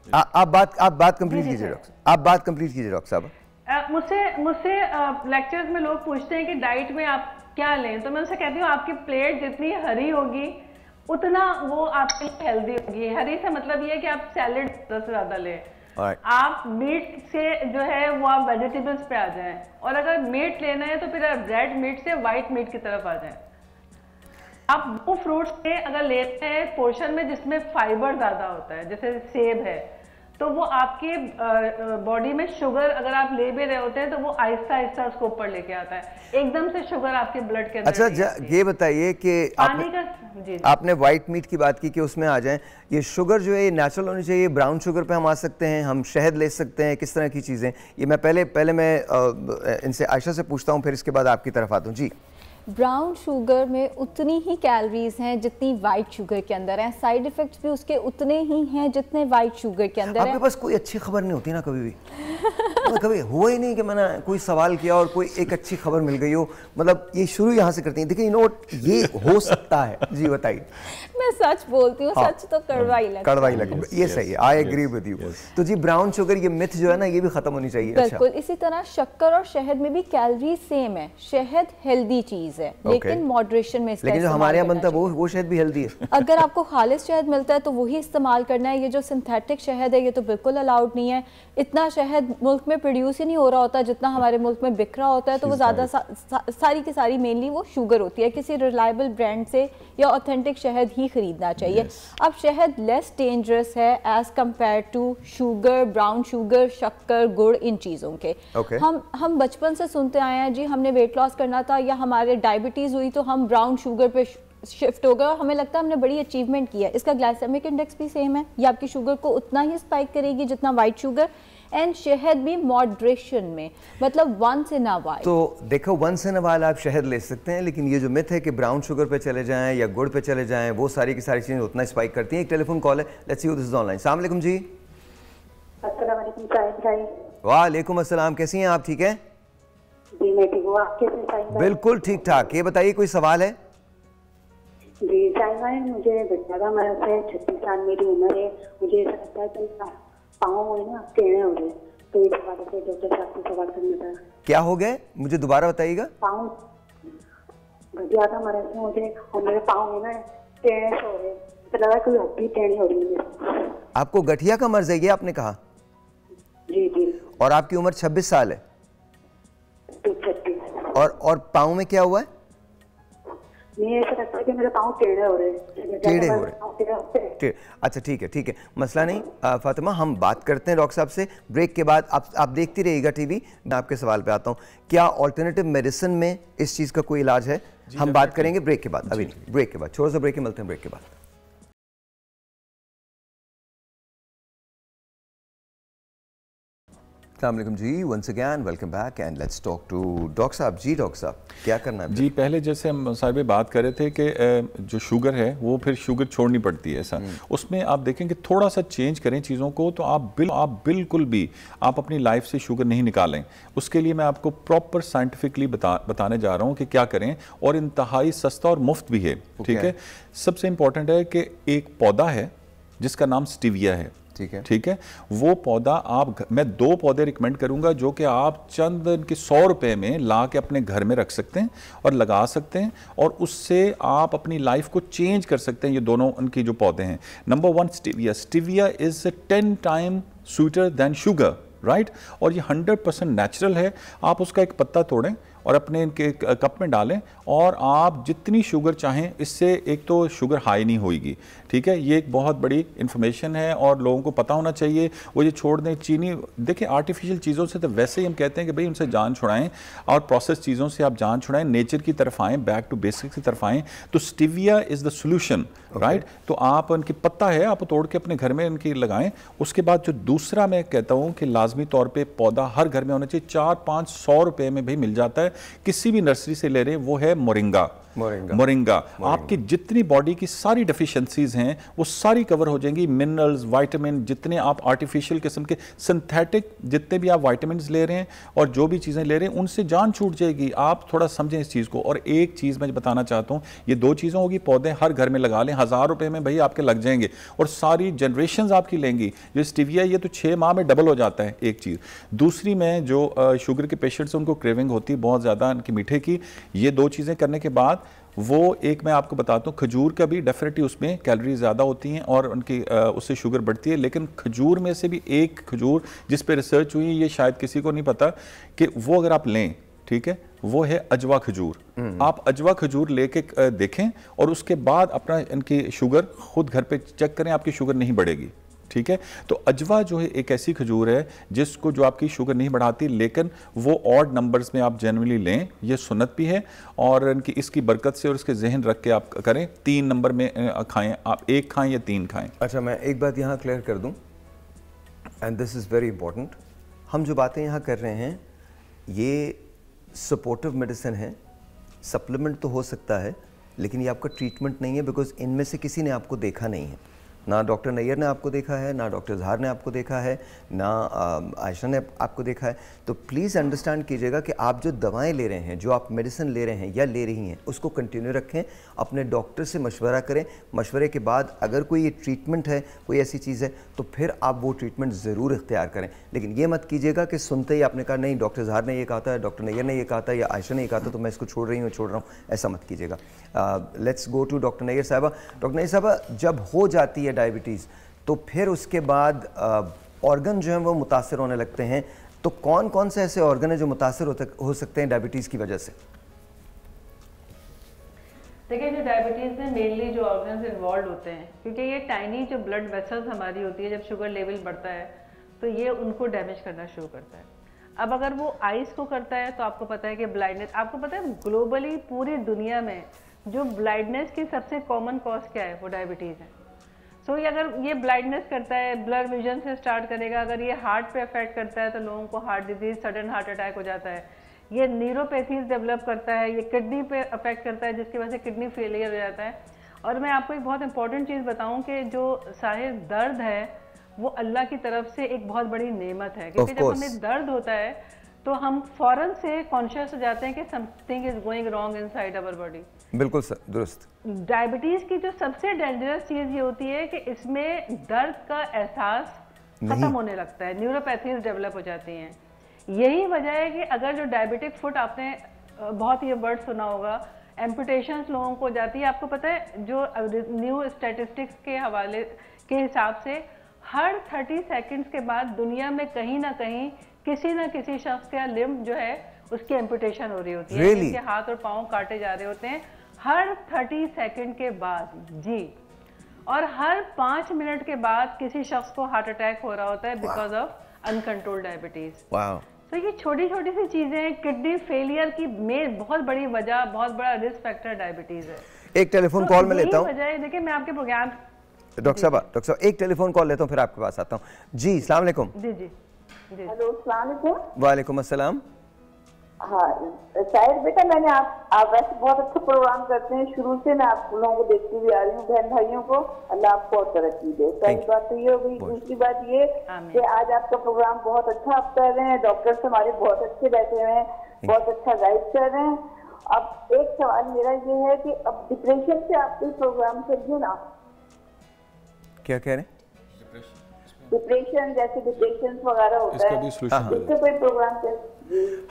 आप बात कंप्लीट कीजिए डॉक्टर, आप बात कंप्लीट कीजिए डॉक्टर साहब। मुझसे लेक्चर्स में लोग पूछते हैं कि डाइट में आप क्या लें, तो मैं उनसे कहती हूँ आपकी प्लेट जितनी हरी होगी उतना वो आपके लिए हेल्दी होगी। हरी से मतलब ये है कि आप सैलेड ज़्यादा से ज़्यादा लें। आप मीट से जो है वो आप वेजिटेबल्स पे आ जाएं, और अगर मीट लेना है तो फिर आप रेड मीट से वाइट मीट की तरफ आ जाएं। आप वो फ्रूट्स में अगर लेते हैं पोर्शन में जिसमें फाइबर ज्यादा होता है, जैसे सेब है, तो वो आपके बॉडी में शुगर अगर आप ले भी रहे होते हैं तो वो आहिस्ता आहिस्ता उसको ऊपर लेके आता है, एकदम से शुगर आपके ब्लड के अंदर। अच्छा ये बताइए कि आपने व्हाइट मीट की बात की कि उसमें आ जाएं, ये शुगर जो है ये नेचुरल होनी चाहिए, ब्राउन शुगर पे हम आ सकते हैं, हम शहद ले सकते हैं, किस तरह की चीज़ें? ये मैं पहले मैं इनसे आयशा से पूछता हूँ, फिर इसके बाद आपकी तरफ आता हूँ। जी, ब्राउन शुगर में उतनी ही कैलोरीज हैं जितनी वाइट शुगर के अंदर हैं, साइड इफेक्ट्स भी उसके उतने ही हैं जितने वाइट शुगर के अंदर हैं। आपके पास कोई अच्छी खबर नहीं होती ना कभी भी? कभी हुआ ही नहीं कि मैंने कोई सवाल किया और कोई एक अच्छी खबर मिल गई हो? मतलब ये शुरू यहाँ से करती हैं, देखिए ये हो सकता है। जी बताइए। मैं सच बोलती हूँ, सच तो कड़वा ही लगता है। कड़वा ही लगता है, ये सही है, आई एग्री विद यू। तो जी ब्राउन शुगर, ये मिथ जो है ना, ये भी खत्म होनी चाहिए। बिल्कुल। इसी तरह शक्कर और शहद में भी कैलोरी सेम है, शहद हेल्दी चीज है लेकिन मॉडरेशन में इसका लेकिन जो हमारे यहाँ बनता है वो शहद भी हेल्दी है। अगर आपको खालिस शहद मिलता है तो वही इस्तेमाल करना है। ये जो सिंथेटिक शहद है ये तो बिल्कुल अलाउड नहीं है। इतना शहद मुल्क में प्रोड्यूस ही नहीं हो रहा होता जितना हमारे मुल्क में बिक रहा होता है, तो वो ज़्यादा सारी की सारी मेनली वो शुगर होती है। किसी रिलायबल ब्रांड से या ऑथेंटिक शहद ही खरीदना चाहिए। अब शहद लेस डेंजरस है as compare to sugar, brown sugar, शक्कर, गुड़, इन चीज़ों के। हम बचपन से सुनते आए हैं जी हमने वेट लॉस करना था या हमारे डायबिटीज़ हुई तो हम ब्राउन शुगर पे शिफ्ट हो गए और हमें लगता है हमने बड़ी अचीवमेंट किया है। इसका ग्लाइसेमिक इंडेक्स भी सेम है, ये आपकी शुगर को उतना ही स्पाइक करेगी जितना वाइट शुगर। एंड शहद भी मॉडरेशन में, मतलब वंस इन अ वाइल। तो देखो वंस इन अ वाइल आप शहद ले सकते हैं, लेकिन ये जो मिथ है कि ब्राउन शुगर पे चले जाएं या गुड़ पे चले जाएं, वो सारी की सारी चीज़ें उतना स्पाइक करती हैं। एक टेलीफोन कॉल है, let's see who this is online. अस्सलाम वालेकुम जी। अस्सलाम वालेकुम साहिब भाई। वालेकुम अस्सलाम, कैसी हैं आप? ठीक है जी मैं ठीक हूँ, आप कैसे साहिब भाई? बिल्कुल ठीक ठाक। ये बताइए कोई सवाल है? जी साहिब भाई, मुझे ज्यादा मर्ज है, 36 साल मेरी उम्र है। मुझे ऐसा लगता है कि पाँव है ना टेढ़े हो रहे, तो इस बात से डॉक्टर साहब से सवाल करना था। क्या हो गए, मुझे दोबारा बताइएगा। पाँव ज्यादा मर्ज है मुझे और मेरे पाँव है ना टेढ़े हो रहे, तो लगा कोई हड्डी टेढ़ी हो रही है। आपको गठिया का मर्ज है ये आपने कहा? जी जी। और आपकी उम्र 26 साल है? 36। और पाँव में क्या हुआ है? मुझे ऐसा लगता है कि मेरे पाँव टेढ़े हो रहे हैं। टेढ़े हो रहे? अच्छा ठीक है, मसला नहीं। फातिमा, हम बात करते हैं डॉक्टर साहब से ब्रेक के बाद। आप देखती रहिएगा टीवी। मैं आपके सवाल पे आता हूँ, क्या ऑल्टरनेटिव मेडिसिन में इस चीज़ का कोई इलाज है? हम बात करेंगे ब्रेक के बाद। अभी नहीं, ब्रेक के बाद, छोटा सा ब्रेक में मिलते हैं, ब्रेक के बाद। अस्सलाम वालेकुम जी, once again welcome back and let's talk to doctor साहब। जी डॉक्टर साहब, क्या करना है? जी, पहले जैसे हम साहब बात कर रहे थे कि जो शुगर है वो फिर शुगर छोड़नी पड़ती है, ऐसा उसमें आप देखें कि थोड़ा सा चेंज करें चीज़ों को तो आप बिल्कुल भी आप अपनी लाइफ से शुगर नहीं निकालें। उसके लिए मैं आपको प्रॉपर साइंटिफिकली बताने जा रहा हूँ कि क्या करें, और इंतहाई सस्ता और मुफ्त भी है। ठीक है, सबसे इंपॉर्टेंट है कि एक पौधा है जिसका नाम स्टीविया है। ठीक है, वो पौधा मैं 2 पौधे रिकमेंड करूंगा जो कि आप चंद के 100 रुपए में ला के अपने घर में रख सकते हैं और लगा सकते हैं, और उससे आप अपनी लाइफ को चेंज कर सकते हैं। ये दोनों उनके जो पौधे हैं, number 1 stevia. Stevia is 10 time sweeter than sugar, right, और ये 100% नेचुरल है। आप उसका एक पत्ता तोड़ें और अपने इनके कप में डालें, और आप जितनी शुगर चाहें, इससे एक तो शुगर हाई नहीं होगी। ठीक है, ये एक बहुत बड़ी इन्फॉर्मेशन है और लोगों को पता होना चाहिए। वो ये छोड़ दें चीनी, देखिए आर्टिफिशियल चीज़ों से तो वैसे ही हम कहते हैं कि भाई उनसे जान छुड़ाएं, और प्रोसेस चीज़ों से आप जान छुड़ाएं, नेचर की तरफ आएँ, बैक टू बेसिक्स की तरफ आएँ। तो stevia is the solution, right. तो आप उनकी पत्ता है, आप तोड़ के अपने घर में इनकी लगाएं। उसके बाद जो दूसरा मैं कहता हूँ कि लाजमी तौर पर पौधा हर घर में होना चाहिए, 400-500 रुपये में भी मिल जाता है, किसी भी नर्सरी से ले रहे हैं, वो है मोरिंगा। आपकी जितनी बॉडी की सारी डेफिशिएंसीज हैं वो सारी कवर हो जाएंगी। मिनरल्स, विटामिन, जितने आप आर्टिफिशियल किस्म के सिंथेटिक जितने भी आप विटामिन्स ले रहे हैं और जो भी चीज़ें ले रहे हैं, उनसे जान छूट जाएगी। आप थोड़ा समझें इस चीज़ को। और एक चीज़ मैं बताना चाहता हूँ, ये 2 चीज़ें होगी, पौधे हर घर में लगा लें, 1000 रुपये में भाई आपके लग जाएंगे और सारी जनरेशन आपकी लेंगी। जो स्टीविया ये तो 6 माह में डबल हो जाता है, एक चीज़। दूसरी में जो शुगर के पेशेंट्स उनको क्रेविंग होती है बहुत ज़्यादा इनकी मीठे की, ये 2 चीज़ें करने के बाद वो एक मैं आपको बताता हूँ, खजूर का भी डेफिनेटली उसमें कैलोरी ज़्यादा होती हैं और उनकी उससे शुगर बढ़ती है। लेकिन खजूर में से भी एक खजूर जिस पे रिसर्च हुई, ये शायद किसी को नहीं पता, कि वो अगर आप लें, ठीक है, वो है अजवा खजूर। आप अजवा खजूर लेके देखें और उसके बाद अपना इनकी शुगर खुद घर पे चेक करें, आपकी शुगर नहीं बढ़ेगी। ठीक है, तो अजवा जो है एक ऐसी खजूर है जिसको जो आपकी शुगर नहीं बढ़ाती, लेकिन वो ऑड नंबर्स में आप जनरली लें, ये सुन्नत भी है और इनकी इसकी बरकत से और इसके जहन रख के आप करें। 3 नंबर में खाएं, आप 1 खाएं या 3 खाएं। अच्छा, मैं एक बात यहाँ क्लियर कर दूँ, and this is very important. हम जो बातें यहाँ कर रहे हैं ये सपोर्टिव मेडिसिन है, सप्लीमेंट तो हो सकता है, लेकिन ये आपका ट्रीटमेंट नहीं है, बिकॉज इनमें से किसी ने आपको देखा नहीं है। ना डॉक्टर नैयर ने आपको देखा है, ना डॉक्टर जहार ने आपको देखा है, ना आयशा ने आपको देखा है। तो प्लीज़ अंडरस्टैंड कीजिएगा कि आप जो दवाएं ले रहे हैं, जो आप मेडिसिन ले रहे हैं या ले रही हैं, उसको कंटिन्यू रखें। अपने डॉक्टर से मशवरा करें। मशवरे के बाद अगर कोई ये ट्रीटमेंट है, कोई ऐसी चीज़ है, तो फिर आप वो ट्रीटमेंट ज़रूर इख्तियार करें। लेकिन ये मत कीजिएगा कि सुनते ही आपने कहा नहीं डॉक्टर जहार ने ये कहा था, डॉक्टर नैयर ने ये कहा था या आयशा ने ये कहा था, तो मैं इसको छोड़ रहा हूँ। ऐसा मत कीजिएगा। Let's go to doctor Nayyar साहबा। डॉक्टर नैयर साहबा, जब हो जाती है डायबिटीज़ तो फिर उसके बाद ऑर्गन जो हैं वो मुतासर होने लगते हैं, तो कौन कौन से ऐसे ऑर्गन हैं जो मुतासर हो सकते हैं डायबिटीज़ की वजह से? देखिए, जो डायबिटीज़ में मेनली जो ऑर्गन्स इन्वॉल्व होते हैं, क्योंकि ये टाइनी जो ब्लड वेसल्स हमारी होती है, जब शुगर लेवल बढ़ता है तो ये उनको डैमेज करना शुरू करता है। अब अगर वो आइज़ को करता है तो आपको पता है कि ब्लाइंडनेस, आपको पता है ग्लोबली पूरी दुनिया में जो ब्लाइंडनेस की सबसे कॉमन कॉज क्या है, वो डायबिटीज़ है। सो ये अगर ये ब्लाइंडनेस करता है, ब्लर विजन से स्टार्ट करेगा, अगर ये हार्ट पे अफेक्ट करता है तो लोगों को heart disease, sudden heart attack हो जाता है। ये न्यूरोपैथीज डेवलप करता है, ये किडनी पे अफेक्ट करता है, जिसकी वजह से किडनी फेलियर हो जाता है। और मैं आपको एक बहुत इंपॉर्टेंट चीज़ बताऊं कि जो साहिर दर्द है वो अल्लाह की तरफ से एक बहुत बड़ी नेमत है, क्योंकि जब हमें दर्द होता है तो हम फौरन से कॉन्शियस हो जाते हैं कि something is going wrong inside our body. बिल्कुल सर, दुरुस्त। डायबिटीज की जो सबसे डेंजरस चीज ये होती है कि इसमें दर्द का एहसास खत्म होने लगता है, न्यूरोपैथीज डेवलप हो जाती हैं। यही वजह है कि अगर जो डायबिटिक फुट, आपने बहुत ये वर्ड सुना होगा, एम्पुटेशंस लोगों को जाती है। आपको पता है जो न्यू स्टैटिस्टिक्स के हवाले के हिसाब से हर 30 सेकंड्स के बाद दुनिया में कहीं ना कहीं किसी न किसी शख्स का लिम्ब जो है उसकी एम्पुटेशन हो रही होती है, जिसके हाथ और पाँव काटे जा रहे होते हैं हर 30 सेकंड के बाद जी। और हर 5 मिनट के बाद किसी शख्स को हार्ट अटैक हो रहा होता है बिकॉज ऑफ अनकंट्रोल्ड डायबिटीज। तो ये छोटी छोटी सी चीजें, किडनी फेलियर की मेन बहुत बड़ी वजह, बहुत बड़ा रिस्क फैक्टर डायबिटीज है। एक टेलीफोन कॉल में लेता हूँ। देखिए, मैं आपके प्रोग्राम डॉक्टर साहब एक टेलीफोन कॉल लेता हूँ, फिर आपके पास आता हूँ। जी, अस्सलाम वालेकुम। जी जी, हेलो, अस्सलाम वालेकुम। वालेकुम अस्सलाम। हाँ शायद बेटा, मैंने आप वैसे बहुत अच्छा प्रोग्राम करते हैं, शुरू से मैं आप लोगों को देखती हुई आ रही हूँ, बहन भाइयों को अल्लाह आपको और तरक्की दे। पहली बात तो ये हो गई। दूसरी बात ये कि आज आपका प्रोग्राम बहुत अच्छा आप कर रहे हैं, डॉक्टर्स हमारे बहुत अच्छे बैठे हुए हैं, बहुत अच्छा गाइड कर रहे हैं। अब एक सवाल मेरा ये है कि अब डिप्रेशन से आप कोई प्रोग्राम करिए ना। क्या कह रहे हैं? डिप्रेशन जैसे डिप्रेशन वगैरह होता है, इसका कोई प्रोग्राम कर।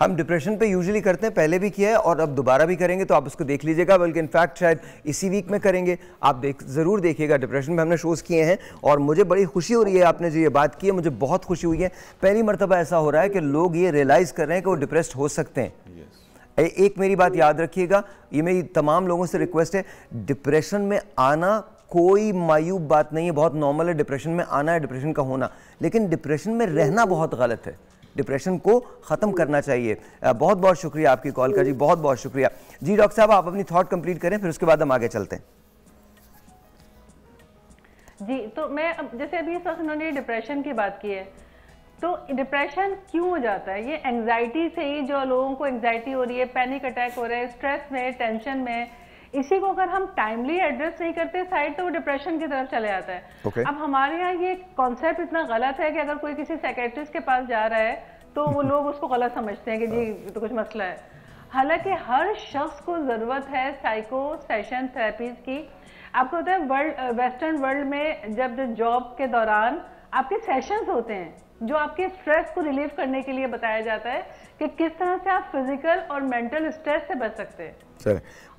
हम डिप्रेशन पे यूजुअली करते हैं, पहले भी किया है और अब दोबारा भी करेंगे, तो आप उसको देख लीजिएगा, बल्कि इनफैक्ट शायद इसी वीक में करेंगे। आप ज़रूर देखिएगा, डिप्रेशन में हमने शोज़ किए हैं और मुझे बड़ी खुशी हो रही है आपने जो ये बात की है, मुझे बहुत खुशी हुई है। पहली मरतबा ऐसा हो रहा है कि लोग ये रियलाइज़ कर रहे हैं कि वो डिप्रेस्ड हो सकते हैं। एक मेरी बात याद रखिएगा, ये मेरी तमाम लोगों से रिक्वेस्ट है, डिप्रेशन में आना कोई मायूब बात नहीं है, बहुत नॉर्मल है डिप्रेशन में आना है, डिप्रेशन का होना, लेकिन डिप्रेशन में रहना बहुत गलत है। डिप्रेशन को ख़त्म करना चाहिए। बहुत बहुत शुक्रिया आपकी कॉल का जी, बहुत बहुत शुक्रिया जी। डॉक्टर साहब आप अपनी थॉट कंप्लीट करें, फिर उसके बाद हम आगे चलते हैं जी। तो मैं अब जैसे अभी इस वक्त उन्होंने डिप्रेशन की बात की है, तो डिप्रेशन क्यों हो जाता है? ये एंग्जाइटी से ही, जो लोगों को एंग्जाइटी हो रही है, पैनिक अटैक हो रहा है, स्ट्रेस में, टेंशन में, इसी को अगर हम टाइमली एड्रेस नहीं करते साइड, तो वो डिप्रेशन की तरफ चले जाता है। अब हमारे यहाँ ये कॉन्सेप्ट इतना गलत है कि अगर कोई किसी साइकेट्रिस्ट के पास जा रहा है तो वो लोग उसको गलत समझते हैं कि जी तो कुछ मसला है। हालांकि हर शख्स को ज़रूरत है साइको सेशन थेरेपीज की। आपको पता है वेस्टर्न वर्ल्ड में जब जॉब के दौरान आपके सेशंस होते हैं, जो आपके स्ट्रेस को रिलीव करने के लिए बताया जाता है कि किस तरह से आप फिजिकल और मेंटल स्ट्रेस से बच सकते हैं।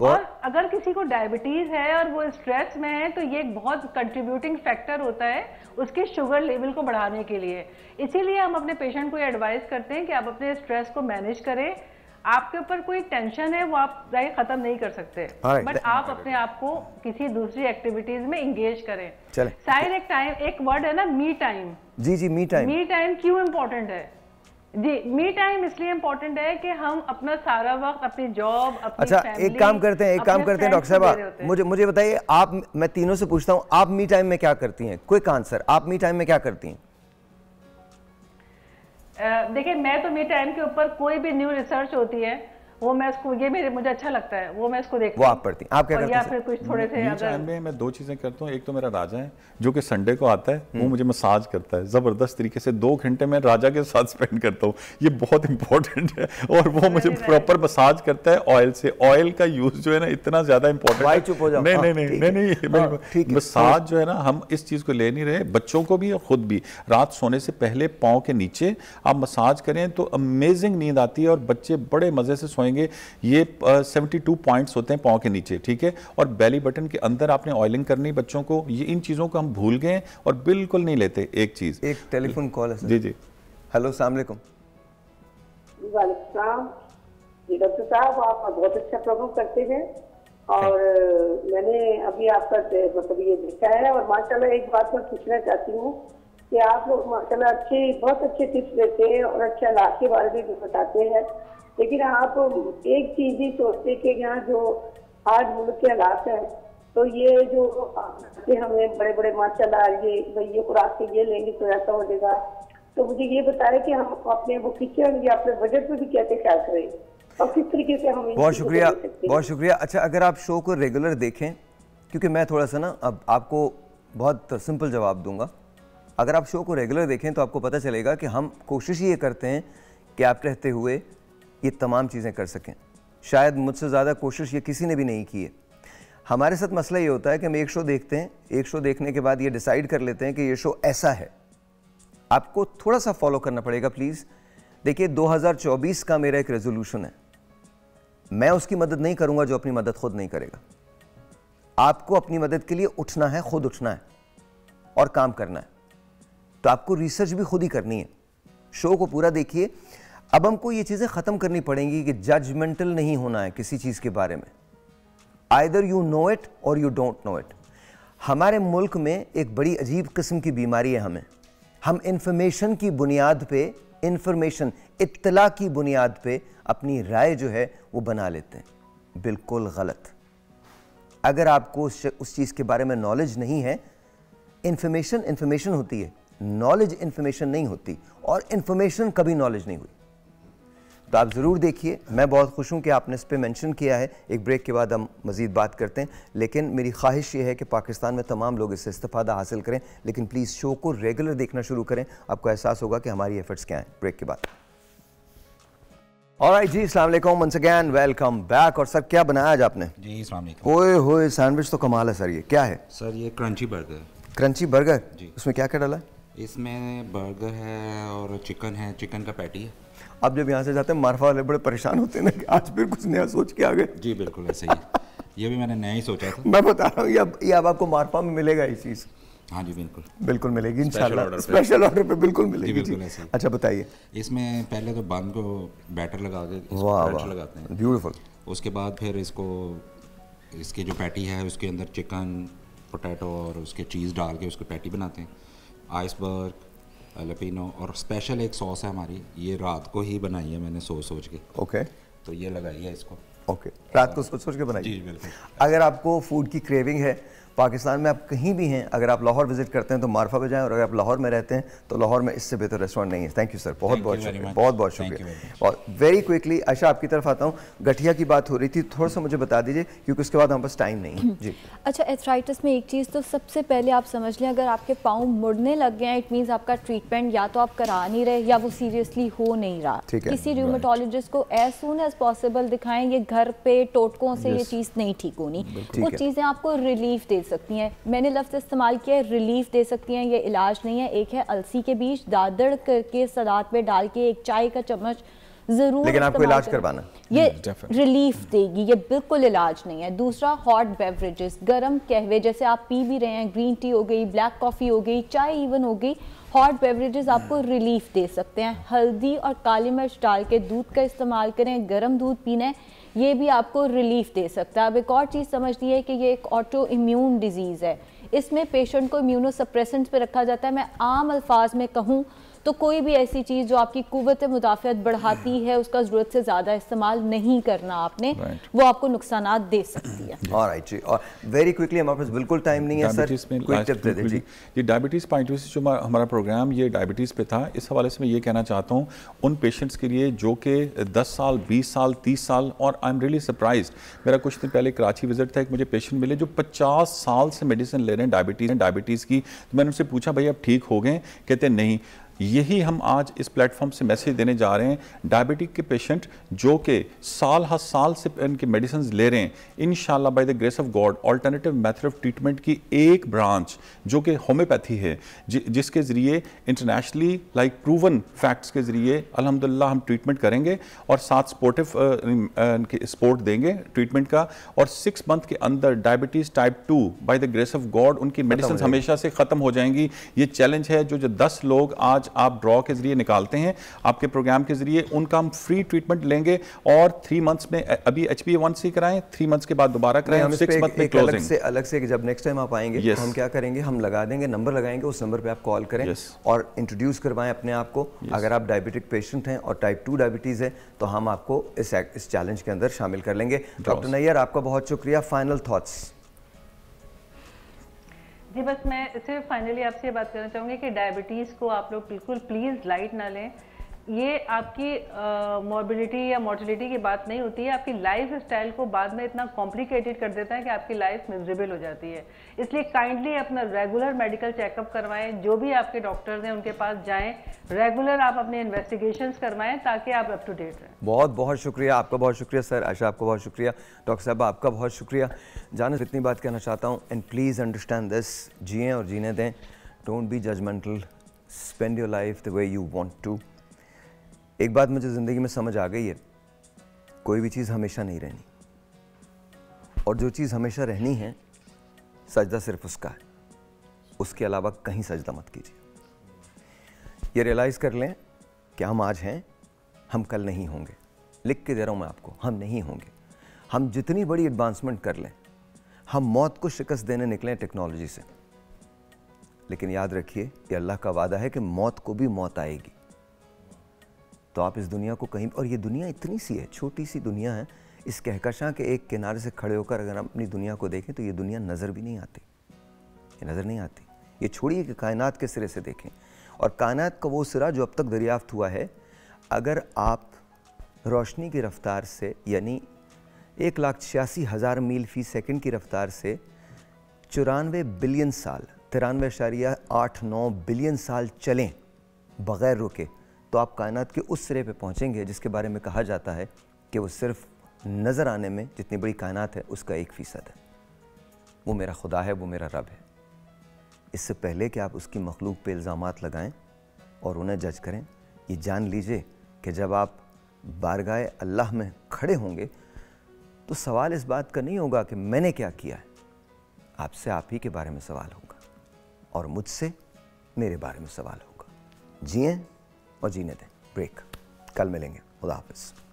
और अगर किसी को डायबिटीज है और वो स्ट्रेस में है, तो ये एक बहुत कंट्रीब्यूटिंग फैक्टर होता है उसके शुगर लेवल को बढ़ाने के लिए। इसीलिए हम अपने पेशेंट को एडवाइस करते हैं कि आप अपने स्ट्रेस को मैनेज करें। आपके ऊपर कोई टेंशन है वो आप खत्म नहीं कर सकते, बट आप अपने आप को किसी दूसरी एक्टिविटीज में इंगेज करें। शायद एक वर्ड है ना, मी टाइम। जी जी, मी टाइम। मी टाइम क्यों इम्पोर्टेंट है जी? मी टाइम इसलिए इम्पोर्टेंट है कि हम अपना सारा वक्त अपनी जॉब, अपनी फैमिली, एक काम करते हैं डॉक्टर साहब, मुझे बताइए, आप, मैं तीनों से पूछता हूँ, आप मी टाइम में क्या करती हैं? क्विक आंसर, आप मी टाइम में क्या करती हैं? देखिए, मैं तो मी टाइम के ऊपर कोई भी न्यू रिसर्च होती है वो मैं इसको, ये मुझे अच्छा लगता है, वो मैं इसको देखती हूँ। वो आप पढ़ती हैं, आप क्या करती हैं? या फिर कुछ थोड़े से अगर मैं दो चीज़ें करता हूँ। एक तो मेरा राजा है जो कि संडे को आता है, वो मुझे मसाज करता है ज़बरदस्त तरीके से। 2 घंटे मैं राजा के साथ स्पेंड करता हूँ, ये बहुत इंपॉर्टेंट है। और वो मुझे प्रॉपर मसाज करता है ऑयल से। ऑयल का यूज जो है ना इतना ज़्यादा इंपॉर्टेंट है। चुप हो जाओ। नहीं, मसाज जो है ना, हम इस चीज़ को ले नहीं रहे, बच्चों को भी और खुद भी। रात सोने से पहले पाँव के नीचे आप मसाज करें तो अमेजिंग नींद आती है और बच्चे बड़े मज़े से सोएंगे। ये 72 पॉइंट्स होते हैं पाँव के नीचे, ठीक है। और बेली बटन के अंदर आपने ऑयलिंग करनी बच्चों को। ये इन चीज़ों को हम भूल गए और बिल्कुल नहीं लेते। एक चीज़, एक टेलीफोन कॉल है। जी जी, हेलो, अस्सलाम वालेकुम। वालेकुम जी। डॉक्टर साहब, आप बहुत अच्छा प्रोग्राम करते हैं और मैंने अभी आपका मतलब ये देखा है, और माशाल्लाह एक बात मैं पूछना चाहती हूँ कि आप लोग माशाल्लाह बहुत अच्छे टिप्स देते हैं और अच्छे इलाज के बारे में भी बताते हैं, लेकिन आप एक चीज ही सोचते कि यहाँ जो आज मुल्क के हालात है, तो ये जो हमें बड़े बड़े माशाल्लाह ये खुराक से ये लेंगे तो ऐसा हो जाएगा, तो मुझे ये बताया कि हम अपने वो किचन या अपने बजट में भी कैसे ख्याल करें और किस तरीके से हम। बहुत शुक्रिया, बहुत शुक्रिया। अच्छा, अगर आप शो को रेगुलर देखें, क्योंकि मैं थोड़ा सा ना अब आपको बहुत सिंपल जवाब दूंगा। अगर आप शो को रेगुलर देखें तो आपको पता चलेगा कि हम कोशिश ये करते हैं कि आप रहते हुए ये तमाम चीज़ें कर सकें। शायद मुझसे ज़्यादा कोशिश ये किसी ने भी नहीं की है। हमारे साथ मसला ये होता है कि हम एक शो देखते हैं, एक शो देखने के बाद ये डिसाइड कर लेते हैं कि ये शो ऐसा है। आपको थोड़ा सा फॉलो करना पड़ेगा प्लीज़। देखिए, 2024 का मेरा एक रेजोल्यूशन है, मैं उसकी मदद नहीं करूँगा जो अपनी मदद खुद नहीं करेगा। आपको अपनी मदद के लिए उठना है, खुद उठना है और काम करना है। तो आपको रिसर्च भी खुद ही करनी है। शो को पूरा देखिए। अब हमको ये चीज़ें ख़त्म करनी पड़ेंगी कि जजमेंटल नहीं होना है किसी चीज़ के बारे में। आइदर यू नो इट और यू डोंट नो इट। हमारे मुल्क में एक बड़ी अजीब किस्म की बीमारी है हम इंफॉर्मेशन की बुनियाद पे, इंफॉर्मेशन इत्तला की बुनियाद पे अपनी राय जो है वो बना लेते हैं। बिल्कुल गलत। अगर आपको उस चीज़ के बारे में नॉलेज नहीं है, इंफॉर्मेशन होती है, नॉलेज इन्फॉर्मेशन नहीं होती और इन्फॉर्मेशन कभी नॉलेज नहीं हुई। तो आप ज़रूर देखिए। मैं बहुत खुश हूँ कि आपने इस पर मेंशन किया है। एक ब्रेक के बाद हम मज़ीद बात करते हैं, लेकिन मेरी ख्वाहिश ये है कि पाकिस्तान में तमाम लोग इससे इस्तिफ़ादा हासिल करें, लेकिन प्लीज़ शो को रेगुलर देखना शुरू करें। आपको एहसास होगा कि हमारी एफर्ट्स क्या हैं। ब्रेक के बाद। ऑलराइट जी, अस्सलाम वालेकुम, वंस अगेन वेलकम बैक। और सर क्या बनाया आज आपने? जी अस्सलाम वालेकुम। ओए होए, सैंडविच तो कमाल है सर। ये क्या है? सर ये क्रंची बर्गर। Crunchy burger? जी। उसमें क्या क्या डाला है? इसमें बर्गर है और चिकन है, चिकन का पैटी है। अब जब यहाँ से जाते हैं मारफा वाले बड़े परेशान होते हैं ना कि आज फिर कुछ नया सोच के आ गए। जी बिल्कुल ऐसे ही है। ये भी मैंने नया ही सोचा था। मैं बता रहा हूँ ये अब आपको मारफा में मिलेगा ये चीज़। हाँ जी बिल्कुल बिल्कुल मिलेगी स्पेशल इंशाल्लाह। ऑर्डर पे। स्पेशल ऑर्डर पे बिल्कुल जी मिलेगी। बिल्कुल जी। ऐसे ही। अच्छा बताइए। इसमें पहले तो बन को बैटर लगा के इसको वाह क्रंच वाह, लगाते हैं। ब्यूटीफुल। उसके बाद फिर इसको इसकी जो पैटी है उसके अंदर चिकन, पोटैटो और उसके चीज़ डाल के उसको पैटी बनाते हैं। आइसबर्ग, जैलपेनो और स्पेशल एक सॉस है हमारी, ये रात को ही बनाई है मैंने सोच के। ओके। तो ये लगाई है इसको। ओके, रात को सोच के बनाइए। जी बिल्कुल। अगर आपको फूड की क्रेविंग है, पाकिस्तान में आप कहीं भी हैं, अगर आप लाहौर विजिट करते हैं तो मारफा पे जाएं, और अगर आप लाहौर में रहते हैं तो लाहौर में इससे बेहतर रेस्टोरेंट नहीं है। थैंक यू सर, बहुत बहुत शुक्रिया, बहुत बहुत शुक्रिया। और वेरी क्विकली आयशा आपकी तरफ आता हूँ। गठिया की बात हो रही थी, थोड़ा सा मुझे बता दीजिए क्योंकि उसके बाद हमारे पास टाइम नहीं है। जी। अच्छा, एथराइटिस में एक चीज़ तो सबसे पहले आप समझ लें, अगर आपके पाँव मुड़ने लग गए हैं, इट मीन्स आपका ट्रीटमेंट या तो आप करा नहीं रहे या वो सीरियसली हो नहीं रहा। किसी र्यूमेटोलॉजिस्ट को एज सून एज पॉसिबल दिखाएं। ये घर पे टोटकों से ये चीज़ नहीं ठीक होनी। कुछ चीज़ें आपको रिलीफ दे सकती हैं। मैंने लफ्ज़ इस्तेमाल किया है रिलीफ दे सकती हैं, ये इलाज नहीं है। एक है अलसी के बीज, दादड़ करके सलाद पे डाल के एक चाय का चम्मच ज़रूर, लेकिन आपको इलाज करवाना, ये रिलीफ देगी, ये बिल्कुल इलाज नहीं है। दूसरा, हॉट बेवरेजेस, गर्म कहवे जैसे आप पी भी रहे हैं, ग्रीन टी हो गई, ब्लैक कॉफ़ी हो गई, चाय इवन हो गई, हॉट बेवरेजेस आपको रिलीफ दे सकते हैं। हल्दी और काली मिर्च डाल के दूध का इस्तेमाल करें, गर्म दूध पीना है, ये भी आपको रिलीफ दे सकता है। अब एक और चीज़ समझती है कि ये एक ऑटो इम्यून डिजीज़ है। इसमें पेशेंट को इम्यूनोसप्रेसेंट्स पे रखा जाता है। मैं आम अल्फाज में कहूँ तो कोई भी ऐसी चीज़ जो आपकी कुव्वत मुदाफ़ियत बढ़ाती है उसका ज़रूरत से ज़्यादा इस्तेमाल नहीं करना आपने, वो आपको नुकसानात दे सकती है। ऑलराइट जी, और वेरी क्विकली हमारे पास बिल्कुल टाइम नहीं है सर, क्विक टिप दे दीजिए। ये डायबिटीज़ पॉइंट ऑफ व्यू से जो हमारा प्रोग्राम ये डायबिटीज़ पे था, इस हवाले से मैं ये कहना चाहता हूँ उन पेशेंट्स के लिए जो कि 10 साल, 20 साल, 30 साल, और आई एम रियली सरप्राइज्ड, मेरा कुछ दिन पहले कराची विजिट था, एक मुझे पेशेंट मिले जो 50 साल से मेडिसिन ले रहे हैं डायबिटीज़ की। तो मैंने उनसे पूछा भाई आप ठीक हो गए? कहते नहीं। यही हम आज इस प्लेटफॉर्म से मैसेज देने जा रहे हैं। डायबिटिक के पेशेंट जो कि साल हर साल से इनके मेडिसिन ले रहे हैं, इंशाल्लाह bye the grace of God alternative method of treatment की एक ब्रांच जो कि होम्योपैथी है, जिसके ज़रिए इंटरनेशनली लाइक प्रूवन फैक्ट्स के ज़रिए अल्हम्दुलिल्लाह हम ट्रीटमेंट करेंगे और साथ सपोर्टिव सपोर्ट देंगे ट्रीटमेंट का। और 6 मंथ के अंदर diabetes type 2 bye the grace of God उनकी मेडिसिन हमेशा से ख़त्म हो जाएंगी। ये चैलेंज है जो 10 लोग आज आप ड्रॉ के जरिए निकालते हैं आपके प्रोग्राम के जरिए, उनका हम फ्री ट्रीटमेंट लेंगे। और 3 मंथ्स में अभी HbA1c कराएं, 3 मंथ्स के बाद दोबारा कराएं, 6 मंथ में क्लोजिंग। अलग से जब नेक्स्ट टाइम आप आएंगे तो हम क्या करेंगे, हम लगा देंगे, नंबर लगाएंगे, उस नंबर पे आप कॉल करें और इंट्रोड्यूस करवाएं अपने आप को। अगर आप डायबिटिक पेशेंट हैं और टाइप 2 डायबिटीज़ है तो हम आपको इस चैलेंज के अंदर शामिल कर लेंगे। डॉक्टर नैयर आपका बहुत शुक्रिया। Final thoughts? जी बस मैं सिर्फ फाइनली आपसे ये बात करना चाहूँगी कि डायबिटीज़ को आप लोग बिल्कुल प्लीज़ लाइट ना लें। ये आपकी मॉर्बिलिटी या मोर्टिलिटी की बात नहीं होती है, आपकी लाइफ स्टाइल को बाद में इतना कॉम्प्लिकेटेड कर देता है कि आपकी लाइफ मिजरेबल हो जाती है। इसलिए काइंडली अपना रेगुलर मेडिकल चेकअप करवाएं, जो भी आपके डॉक्टर्स हैं उनके पास जाएं, रेगुलर आप अपने इन्वेस्टिगेशंस करवाएं ताकि आप अप टू डेट रहें। बहुत बहुत शुक्रिया, आपका बहुत शुक्रिया सर। आयशा आपका बहुत शुक्रिया। डॉक्टर साहब आपका बहुत शुक्रिया। जाने से इतनी बात कहना चाहता हूँ, एंड प्लीज़ अंडरस्टैंड दिस, जिएँ और जीने दें, don't be judgemental, spend your life the way you want to. एक बात मुझे ज़िंदगी में समझ आ गई है, कोई भी चीज़ हमेशा नहीं रहनी, और जो चीज़ हमेशा रहनी है सजदा सिर्फ उसका है, उसके अलावा कहीं सजदा मत कीजिए। ये रियलाइज़ कर लें कि हम आज हैं, हम कल नहीं होंगे। लिख के दे रहा हूँ मैं आपको, हम नहीं होंगे। हम जितनी बड़ी एडवांसमेंट कर लें, हम मौत को शिकस्त देने निकलें टेक्नोलॉजी से, लेकिन याद रखिए ये अल्लाह का वादा है कि मौत को भी मौत आएगी। तो आप इस दुनिया को कहीं, और ये दुनिया इतनी सी है, छोटी सी दुनिया है, इस कहकशां के एक किनारे से खड़े होकर अगर हम अपनी दुनिया को देखें तो ये दुनिया नज़र भी नहीं आती, ये नज़र नहीं आती। ये छोड़िए कि कायनात के सिरे से देखें, और कायनात का वो सिरा जो अब तक दरियाफ्त हुआ है, अगर आप रोशनी की रफ्तार से यानी 1,86,000 मील फ़ी सेकंड की रफ्तार से 94 बिलियन साल 93.89 बिलियन साल चलें बग़ैर रुके, तो आप कायनात के उस सिरे पे पहुँचेंगे जिसके बारे में कहा जाता है कि वो सिर्फ नज़र आने में जितनी बड़ी कायनात है उसका 1% है। वो मेरा खुदा है, वो मेरा रब है। इससे पहले कि आप उसकी मखलूक पे इल्ज़ामात लगाएं और उन्हें जज करें, ये जान लीजिए कि जब आप बारगाह अल्लाह में खड़े होंगे तो सवाल इस बात का नहीं होगा कि मैंने क्या किया है, आपसे आप ही के बारे में सवाल होगा और मुझसे मेरे बारे में सवाल होगा। जिएं और जीने दें। ब्रेक, कल मिलेंगे। खुदा हाफ़िज़।